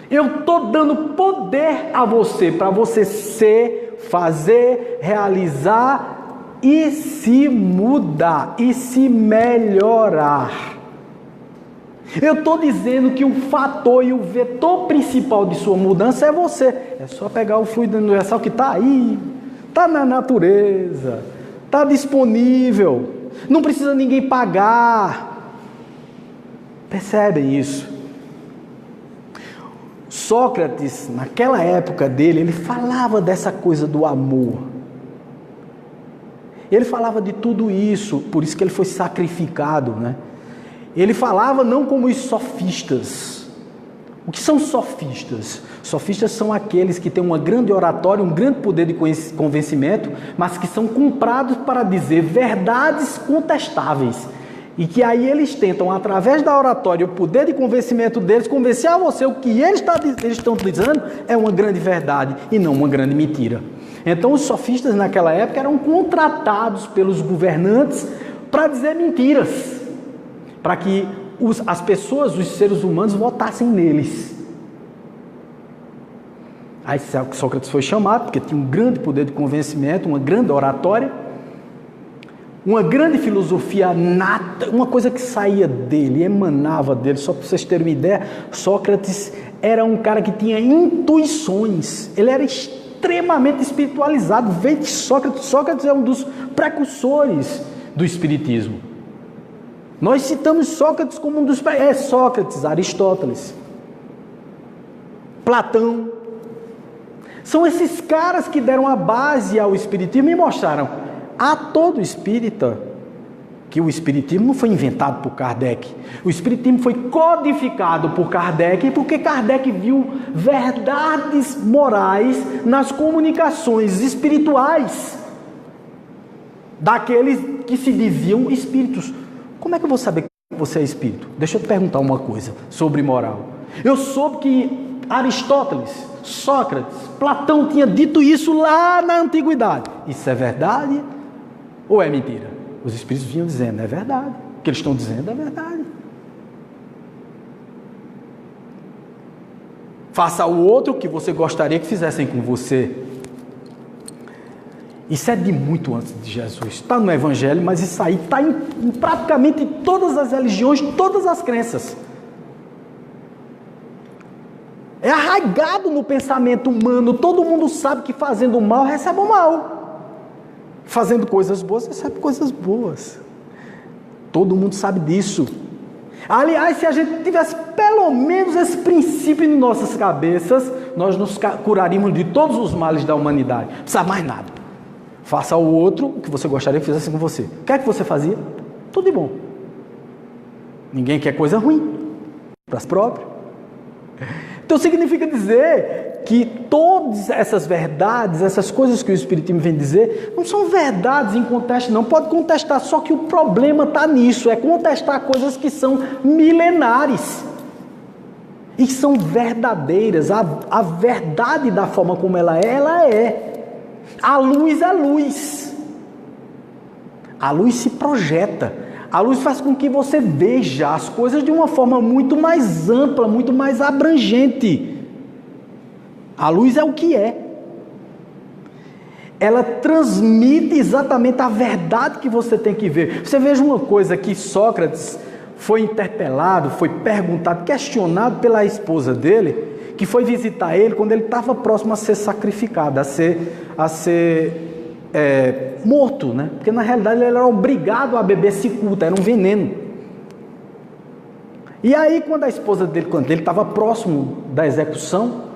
Eu estou dando poder a você, para você ser, fazer, realizar e se mudar, e se melhorar. Eu estou dizendo que o fator e o vetor principal de sua mudança é você. É só pegar o fluido universal que está aí, está na natureza, está disponível, não precisa ninguém pagar. Percebem isso? Sócrates, naquela época dele, ele falava dessa coisa do amor. Ele falava de tudo isso, por isso que ele foi sacrificado, né? Ele falava não como os sofistas. O que são sofistas? Sofistas são aqueles que têm uma grande oratória, um grande poder de convencimento, mas que são comprados para dizer verdades contestáveis. E que aí eles tentam, através da oratória, o poder de convencimento deles, convencer a você o que eles estão dizendo é uma grande verdade e não uma grande mentira. Então os sofistas naquela época eram contratados pelos governantes para dizer mentiras, para que as pessoas, os seres humanos, votassem neles. Aí Sócrates foi chamado, porque tinha um grande poder de convencimento, uma grande oratória, uma grande filosofia nata, uma coisa que saía dele, emanava dele. Só para vocês terem uma ideia, Sócrates era um cara que tinha intuições, ele era extremamente espiritualizado, veio de Sócrates. Sócrates é um dos precursores do espiritismo. Nós citamos Sócrates como um dos... Sócrates, Aristóteles, Platão. São esses caras que deram a base ao espiritismo e mostraram a todo espírita que o espiritismo não foi inventado por Kardec. O espiritismo foi codificado por Kardec, porque Kardec viu verdades morais nas comunicações espirituais daqueles que se diziam espíritos. Como é que eu vou saber que você é espírito? Deixa eu te perguntar uma coisa sobre moral. Eu soube que Aristóteles, Sócrates, Platão tinha dito isso lá na antiguidade. Isso é verdade ou é mentira? Os espíritos vinham dizendo, é verdade. O que eles estão dizendo é verdade. Faça ao outro o que você gostaria que fizessem com você. Isso é de muito antes de Jesus. Está no Evangelho, mas isso aí está em praticamente todas as religiões, todas as crenças. É arraigado no pensamento humano. Todo mundo sabe que fazendo mal recebe o mal. Fazendo coisas boas recebe coisas boas. Todo mundo sabe disso. Aliás, se a gente tivesse pelo menos esse princípio em nossas cabeças, nós nos curaríamos de todos os males da humanidade. Não precisa mais nada. Faça ao outro o que você gostaria que fizesse com você. O que é que você fazia? Tudo de bom. Ninguém quer coisa ruim para si próprio. Então significa dizer que todas essas verdades, essas coisas que o Espiritismo vem dizer, não são verdades em contexto, não. Pode contestar, só que o problema está nisso, é contestar coisas que são milenares e que são verdadeiras. A verdade da forma como ela é. A luz é luz. A luz se projeta. A luz faz com que você veja as coisas de uma forma muito mais ampla, muito mais abrangente. A luz é o que é. Ela transmite exatamente a verdade que você tem que ver. Você veja uma coisa que Sócrates foi interpelado, foi perguntado, questionado pela esposa dele, que foi visitar ele quando ele estava próximo a ser sacrificado, a ser morto, né? Porque na realidade ele era obrigado a beber cicuta, era um veneno. E aí quando a esposa dele, quando ele estava próximo da execução,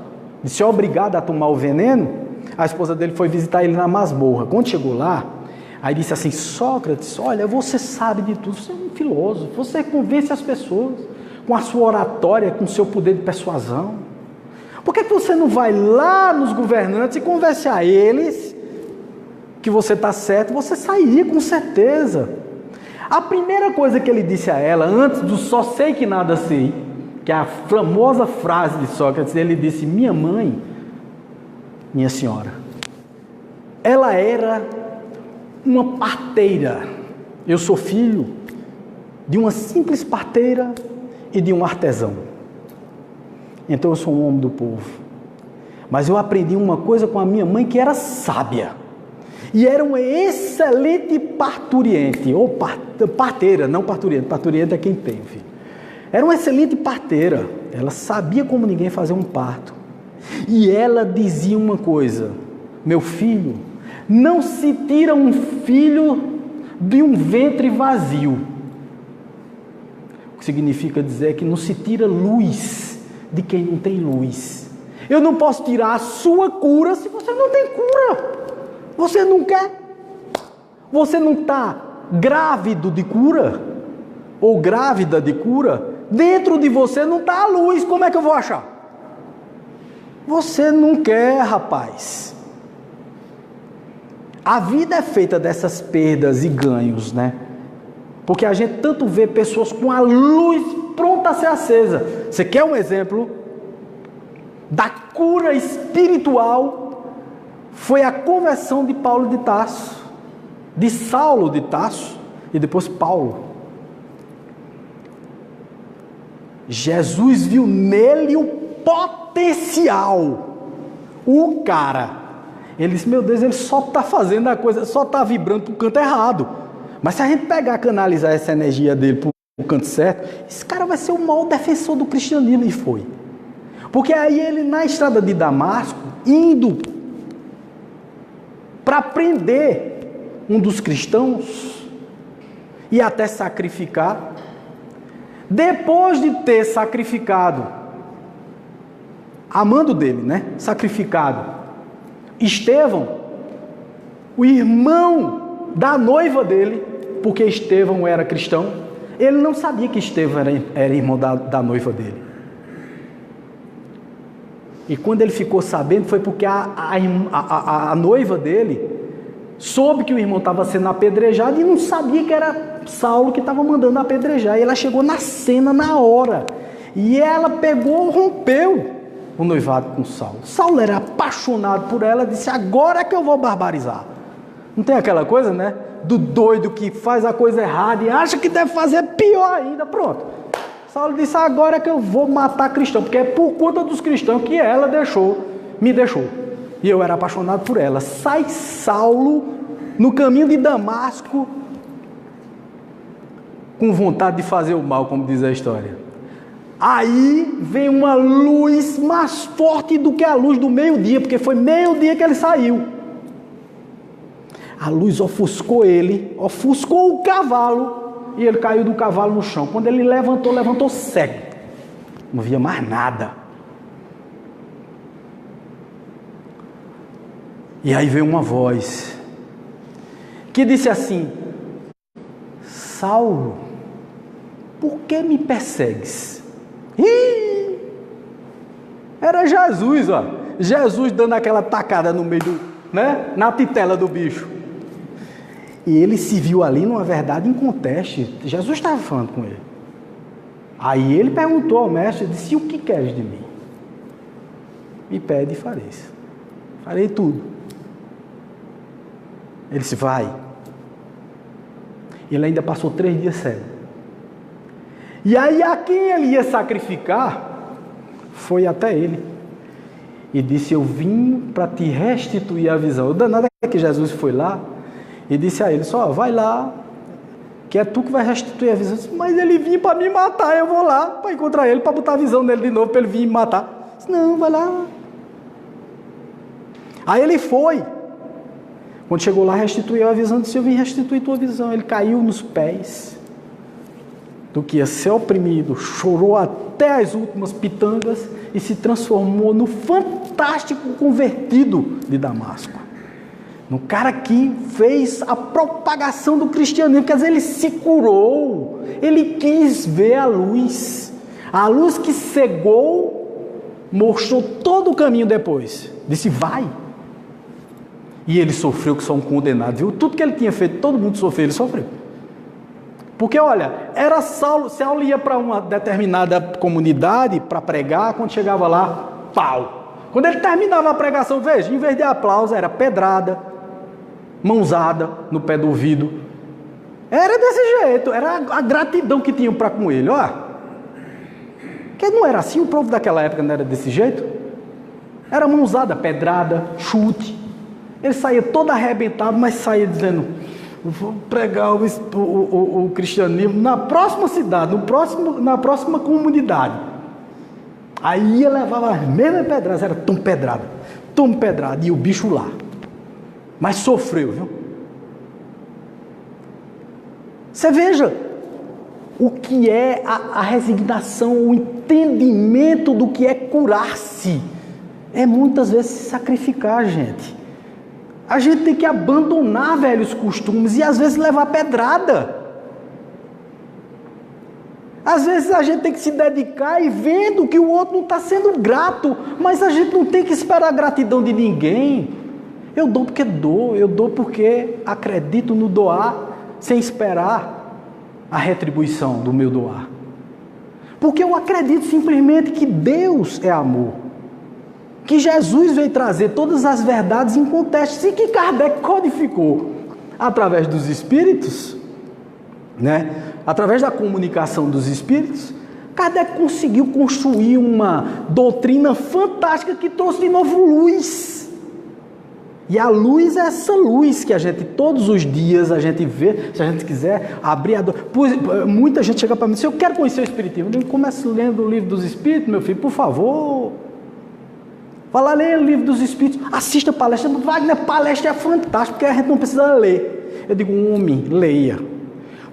de ser obrigado a tomar o veneno, a esposa dele foi visitar ele na masmorra. Quando chegou lá, aí disse assim: Sócrates, olha, você sabe de tudo, você é um filósofo, você convence as pessoas com a sua oratória, com o seu poder de persuasão. Por que você não vai lá nos governantes e convence a eles que você está certo? Você sairia com certeza. A primeira coisa que ele disse a ela, antes do só sei que nada sei, que é a famosa frase de Sócrates, ele disse: minha mãe, minha senhora, ela era uma parteira. Eu sou filho de uma simples parteira e de um artesão. Então eu sou um homem do povo. Mas eu aprendi uma coisa com a minha mãe que era sábia. E era uma excelente parturiente, ou parteira, não parturiente. Parturiente é quem tem, filho. Era uma excelente parteira. Ela sabia como ninguém fazer um parto. E ela dizia uma coisa: meu filho, não se tira um filho de um ventre vazio. O que significa dizer que não se tira luz de quem não tem luz. Eu não posso tirar a sua cura se você não tem cura. Você não quer. Você não está grávido de cura ou grávida de cura. Dentro de você não está a luz. Como é que eu vou achar? Você não quer, rapaz. A vida é feita dessas perdas e ganhos, né? Porque a gente tanto vê pessoas com a luz pronta a ser acesa. Você quer um exemplo da cura espiritual? Foi a conversão de Paulo de Tarso, de Saulo de Tarso e depois Paulo. Jesus viu nele o potencial, o cara. Ele disse: meu Deus, ele só está fazendo a coisa, só está vibrando para o canto errado. Mas se a gente pegar, canalizar essa energia dele para o canto certo, esse cara vai ser o maior defensor do cristianismo. E foi. Porque aí ele, na estrada de Damasco, indo para prender um dos cristãos e até sacrificar, depois de ter sacrificado, amando dele, né? Sacrificado Estevão, o irmão da noiva dele, porque Estevão era cristão, ele não sabia que Estevão era irmão da noiva dele. E quando ele ficou sabendo, foi porque a noiva dele soube que o irmão estava sendo apedrejado e não sabia que era Saulo que estava mandando apedrejar. E ela chegou na cena, na hora. E ela pegou, rompeu o noivado com Saulo. Saulo era apaixonado por ela, disse: agora é que eu vou barbarizar. Não tem aquela coisa, né? Do doido que faz a coisa errada e acha que deve fazer pior ainda. Pronto. Saulo disse, agora é que eu vou matar cristão, porque é por conta dos cristãos que ela me deixou. E eu era apaixonado por ela. Sai Saulo no caminho de Damasco, com vontade de fazer o mal, como diz a história. Aí vem uma luz mais forte do que a luz do meio-dia, porque foi meio-dia que ele saiu. A luz ofuscou ele, ofuscou o cavalo, e ele caiu do cavalo no chão. Quando ele levantou cego. Não via mais nada. E aí veio uma voz que disse assim: Saulo, por que me persegues? Ih, era Jesus, ó. Jesus dando aquela tacada no meio na titela do bicho. E ele se viu ali numa verdade inconteste. Jesus estava falando com ele. Aí ele perguntou ao mestre, disse: o que queres de mim? Me pede e farei. Farei tudo. Ele disse: vai. Ele ainda passou 3 dias cego. E aí a quem ele ia sacrificar foi até ele. E disse: eu vim para te restituir a visão. O danado é que Jesus foi lá e disse a ele: só vai lá, que é tu que vai restituir a visão. Disse, mas ele vinha para me matar, eu vou lá para encontrar ele, para botar a visão nele de novo, para ele vir me matar. Disse, não, vai lá. Aí ele foi. Quando chegou lá, restituiu a visão, disse: eu vim restituir tua visão. Ele caiu nos pés do que ia ser oprimido, chorou até as últimas pitangas e se transformou no fantástico convertido de Damasco. No cara que fez a propagação do cristianismo, quer dizer, ele se curou, ele quis ver a luz que cegou, mostrou todo o caminho depois, disse: vai. E ele sofreu que só um condenado, viu? Tudo que ele tinha feito, todo mundo sofreu, ele sofreu. Porque olha, era Saulo ia para uma determinada comunidade para pregar, quando chegava lá, pau. Quando ele terminava a pregação, veja, em vez de aplauso, era pedrada, mãozada no pé do ouvido. Era desse jeito, era a gratidão que tinham para com ele, ó. Porque não era assim, o povo daquela época não era desse jeito. Era mãozada, pedrada, chute. Ele saía todo arrebentado, mas saía dizendo: vou pregar o cristianismo na próxima cidade, na próxima comunidade. Aí ia levar as mesmas pedradas, era tão pedrada, e o bicho lá. Mas sofreu, viu? Você veja o que é a resignação, o entendimento do que é curar-se. É muitas vezes se sacrificar, gente. A gente tem que abandonar velhos costumes e às vezes levar pedrada. Às vezes a gente tem que se dedicar e vendo que o outro não está sendo grato, mas a gente não tem que esperar a gratidão de ninguém. Eu dou porque dou, eu dou porque acredito no doar sem esperar a retribuição do meu doar. Porque eu acredito simplesmente que Deus é amor. Que Jesus veio trazer todas as verdades incontestáveis e que Kardec codificou através dos espíritos, através da comunicação dos espíritos. Kardec conseguiu construir uma doutrina fantástica que trouxe de novo luz. E a luz é essa luz que a gente, todos os dias, a gente vê, se a gente quiser abrir a... Muita gente chega para mim e diz: eu quero conhecer o Espiritismo. Eu começo lendo o livro dos Espíritos, meu filho, por favor. Vai lá ler o livro dos Espíritos, assista a palestra. Wagner, palestra é fantástica, porque a gente não precisa ler. Eu digo: homem, leia.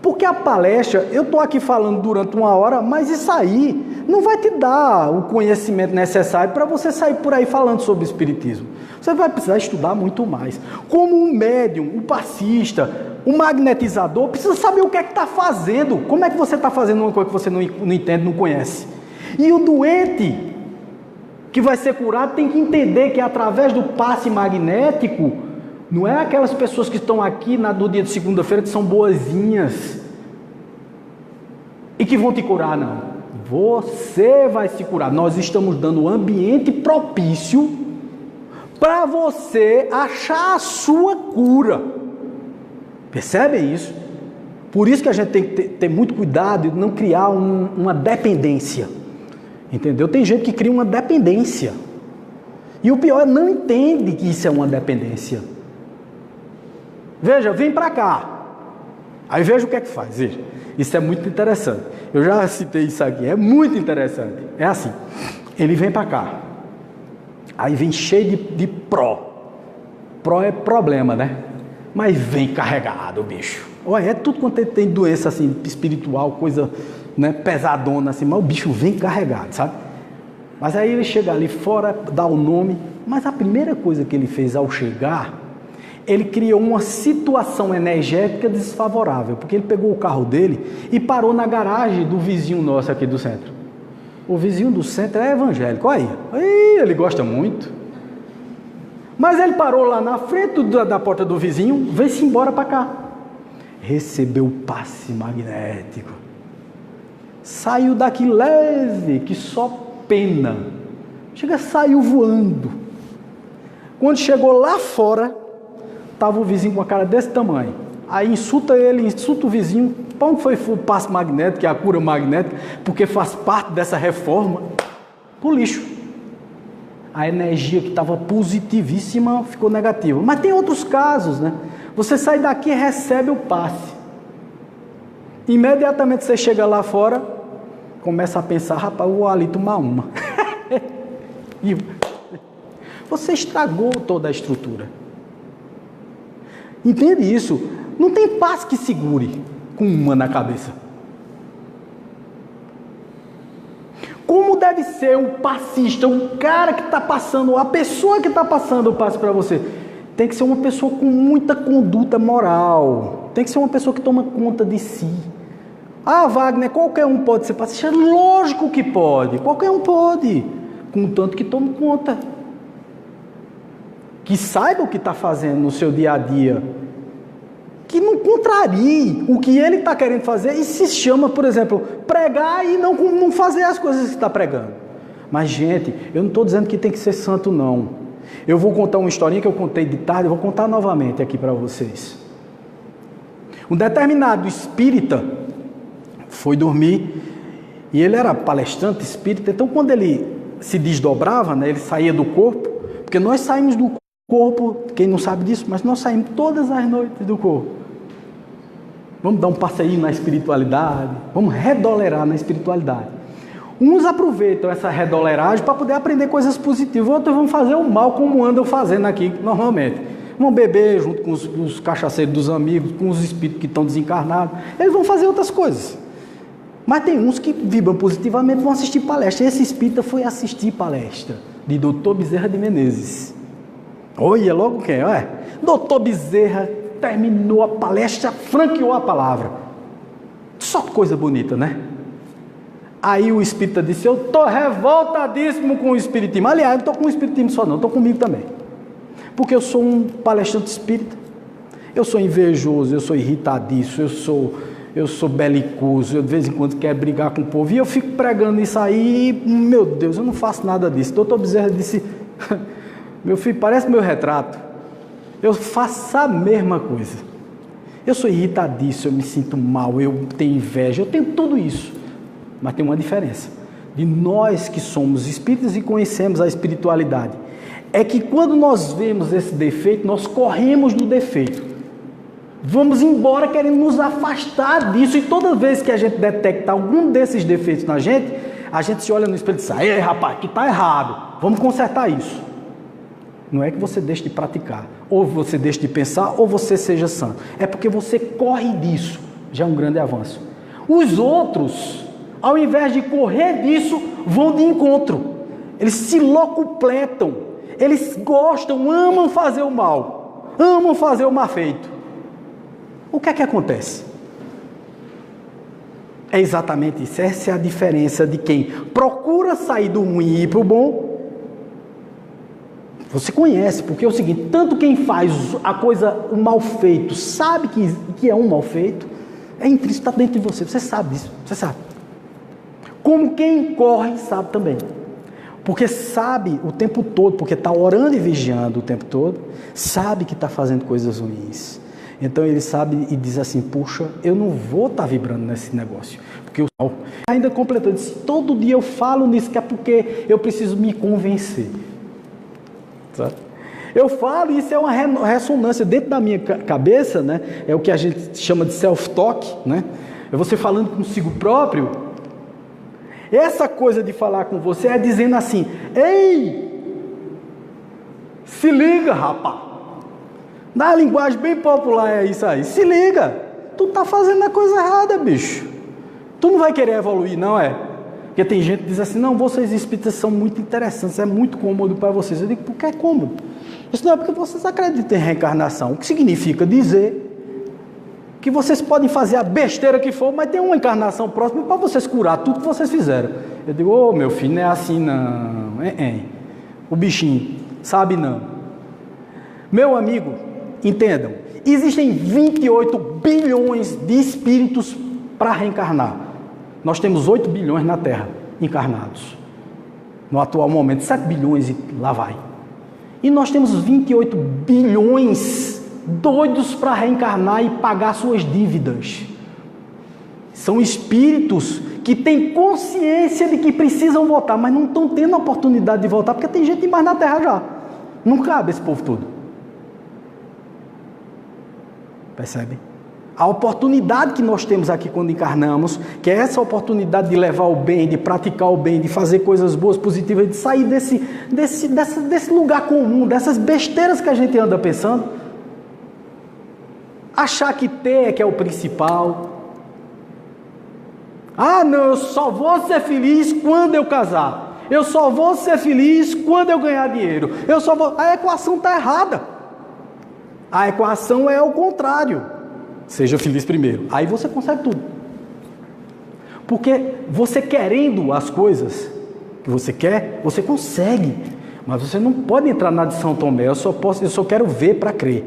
Porque a palestra, eu estou aqui falando durante 1 hora, mas isso aí não vai te dar o conhecimento necessário para você sair por aí falando sobre Espiritismo. Você vai precisar estudar muito mais. Como um médium, um passista, um magnetizador, precisa saber o que é que está fazendo. Como é que você está fazendo uma coisa que você não entende, não conhece? E o doente que vai ser curado tem que entender que através do passe magnético, não é aquelas pessoas que estão aqui no dia de segunda-feira que são boazinhas e que vão te curar, não. Você vai se curar. Nós estamos dando um ambiente propício para você achar a sua cura. Percebem isso? Por isso que a gente tem que ter muito cuidado de não criar uma dependência. Entendeu? Tem gente que cria uma dependência. E o pior é não entende que isso é uma dependência. Veja, vem para cá. Aí veja o que é que faz. Veja. Isso é muito interessante. Eu já citei isso aqui. É muito interessante. É assim. Ele vem para cá. Aí vem cheio de pró. Pró é problema, né? Mas vem carregado o bicho. Olha, é tudo quanto ele tem doença assim, espiritual, coisa, né, pesadona assim. Mas o bicho vem carregado, sabe? Mas aí ele chega ali fora, dá o nome. Mas a primeira coisa que ele fez ao chegar, ele criou uma situação energética desfavorável, porque ele pegou o carro dele e parou na garagem do vizinho nosso aqui do centro. O vizinho do centro é evangélico, olha aí, ele gosta muito. Mas ele parou lá na frente da porta do vizinho, veio-se embora para cá. Recebeu o passe magnético. Saiu daqui leve, que só pena. Saiu voando. Quando chegou lá fora, estava o vizinho com a cara desse tamanho. Aí insulta ele, insulta o vizinho. Para onde foi o passe magnético, que é a cura magnética, porque faz parte dessa reforma? Pro lixo. A energia que estava positivíssima ficou negativa. Mas tem outros casos, né? Você sai daqui e recebe o passe. Imediatamente você chega lá fora, começa a pensar, rapaz, eu vou ali tomar uma. E você estragou toda a estrutura. Entende isso? Não tem passe que segure com uma na cabeça. Como deve ser um passista, um cara que está passando, a pessoa que está passando o passe para você? Tem que ser uma pessoa com muita conduta moral. Tem que ser uma pessoa que toma conta de si. Ah, Wagner, qualquer um pode ser passista? Lógico que pode. Qualquer um pode. Contanto que tome conta. Que saiba o que está fazendo no seu dia a dia. Que não contrarie o que ele está querendo fazer e se chama, por exemplo, pregar e não fazer as coisas que está pregando. Mas, gente, eu não estou dizendo que tem que ser santo, não. Eu vou contar uma historinha que eu contei de tarde, eu vou contar novamente aqui para vocês. Um determinado espírita foi dormir e ele era palestrante espírita, então quando ele se desdobrava, né, ele saía do corpo, porque nós saímos do corpo, quem não sabe disso, mas nós saímos todas as noites do corpo. Vamos dar um passeio na espiritualidade, vamos redolerar na espiritualidade. Uns aproveitam essa redoleragem para poder aprender coisas positivas, outros vão fazer o mal como andam fazendo aqui normalmente. Vão beber junto com os cachaceiros dos amigos, com os espíritos que estão desencarnados, eles vão fazer outras coisas. Mas tem uns que vibram positivamente, vão assistir palestra. Esse espírita foi assistir palestra de Dr. Bezerra de Menezes. Olha logo quem, olha. Dr. Bezerra terminou a palestra, franqueou a palavra. Só coisa bonita, né? Aí o espírita disse, eu estou revoltadíssimo com o espiritismo. Aliás, eu não estou com o espiritismo só não, estou comigo também. Porque eu sou um palestrante espírita. Eu sou invejoso, eu sou irritadiço, eu sou belicoso, eu de vez em quando quero brigar com o povo. E eu fico pregando isso aí, e, meu Deus, eu não faço nada disso. Dr. Bezerra disse, meu filho, parece meu retrato. Eu faço a mesma coisa. Eu sou irritadiço, eu me sinto mal, eu tenho inveja, eu tenho tudo isso. Mas tem uma diferença. De nós que somos espíritas e conhecemos a espiritualidade. É que quando nós vemos esse defeito, nós corremos do defeito. Vamos embora querendo nos afastar disso. E toda vez que a gente detecta algum desses defeitos na gente, a gente se olha no espelho e diz, ei rapaz, que está errado, vamos consertar isso. Não é que você deixe de praticar, ou você deixe de pensar, ou você seja santo. É porque você corre disso, já é um grande avanço. Os outros, ao invés de correr disso, vão de encontro. Eles se locupletam, eles gostam, amam fazer o mal, amam fazer o mal feito. O que é que acontece? É exatamente isso, essa é a diferença de quem procura sair do ruim e ir para o bom. Você conhece, porque é o seguinte, tanto quem faz a coisa, o mal feito, sabe que é um mal feito, é intrínseco, está dentro de você, você sabe disso, você sabe. Como quem corre, sabe também. Porque sabe o tempo todo, porque está orando e vigiando o tempo todo, sabe que está fazendo coisas ruins. Então ele sabe e diz assim, puxa, eu não vou estar vibrando nesse negócio. Porque o sol ainda completou, disse, todo dia eu falo nisso, que é porque eu preciso me convencer. Sabe? Eu falo, isso é uma ressonância dentro da minha cabeça, né? É o que a gente chama de self-talk, né? É você falando consigo próprio. Essa coisa de falar com você é dizendo assim, ei, se liga, rapaz. Na linguagem bem popular é isso aí, se liga, tu tá fazendo a coisa errada, bicho. Tu não vai querer evoluir, não é? Porque tem gente que diz assim, não, vocês espíritas são muito interessantes, é muito cômodo para vocês. Eu digo, por que é cômodo? Isso não é porque vocês acreditam em reencarnação. O que significa dizer que vocês podem fazer a besteira que for, mas tem uma encarnação próxima para vocês curar tudo que vocês fizeram. Eu digo, ô meu filho, não é assim não. O bichinho, sabe não. Meu amigo, entendam, existem 28 bilhões de espíritos para reencarnar. Nós temos 8 bilhões na Terra encarnados. No atual momento, 7 bilhões e lá vai. E nós temos 28 bilhões doidos para reencarnar e pagar suas dívidas. São espíritos que têm consciência de que precisam voltar, mas não estão tendo a oportunidade de voltar, porque tem gente embaixo na Terra já. Não cabe esse povo todo. Percebe? A oportunidade que nós temos aqui quando encarnamos, que é essa oportunidade de levar o bem, de praticar o bem, de fazer coisas boas, positivas, de sair desse lugar comum, dessas besteiras que a gente anda pensando, achar que ter é que é o principal. Ah, não, eu só vou ser feliz quando eu casar. Eu só vou ser feliz quando eu ganhar dinheiro. A equação está errada. A equação é o contrário. Seja feliz primeiro. Aí você consegue tudo. Porque você querendo as coisas que você quer, você consegue. Mas você não pode entrar na de São Tomé. Eu só quero ver para crer.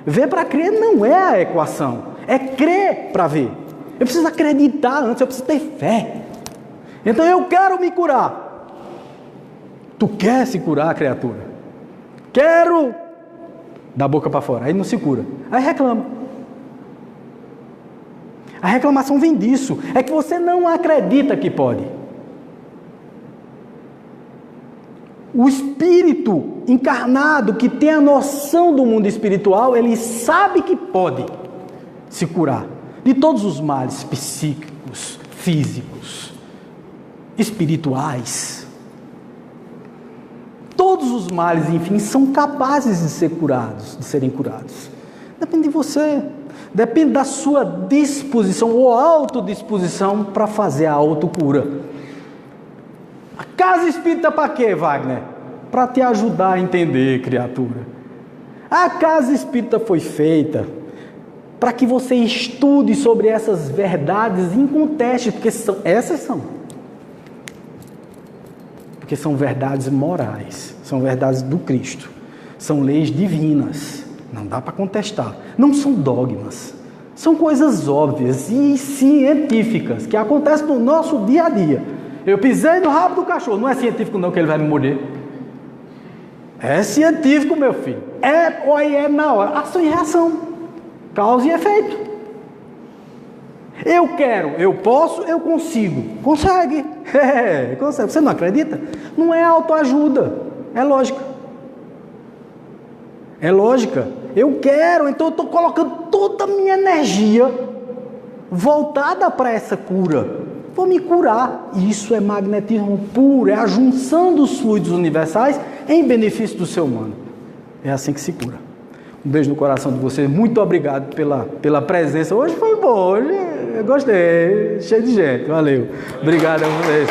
Ver para crer não é a equação. É crer para ver. Eu preciso acreditar antes, eu preciso ter fé. Então eu quero me curar. Tu quer se curar, criatura? Quero. Da boca para fora. Aí não se cura. Aí reclama. A reclamação vem disso. É que você não acredita que pode. O espírito encarnado que tem a noção do mundo espiritual, ele sabe que pode se curar de todos os males psíquicos, físicos, espirituais. Todos os males, enfim, são capazes de serem curados. Depende de você. Depende da sua disposição ou autodisposição para fazer a autocura. A casa espírita para quê, Wagner? Para te ajudar a entender, criatura. A casa espírita foi feita para que você estude sobre essas verdades incontestáveis, porque essas são. Porque são verdades morais, são verdades do Cristo, são leis divinas. Não dá para contestar. Não são dogmas. São coisas óbvias e científicas que acontecem no nosso dia a dia. Eu pisei no rabo do cachorro. Não é científico não que ele vai me morder. É científico, meu filho. É na hora. Ação e reação. Causa e efeito. Eu quero, eu posso, eu consigo. Consegue. Consegue. Você não acredita? Não é autoajuda. É lógica. É lógica. Eu quero, então eu estou colocando toda a minha energia voltada para essa cura. Vou me curar. Isso é magnetismo puro, é a junção dos fluidos universais em benefício do ser humano. É assim que se cura. Um beijo no coração de vocês. Muito obrigado pela presença. Hoje foi bom, hoje eu gostei. Cheio de gente. Valeu. Obrigado a vocês.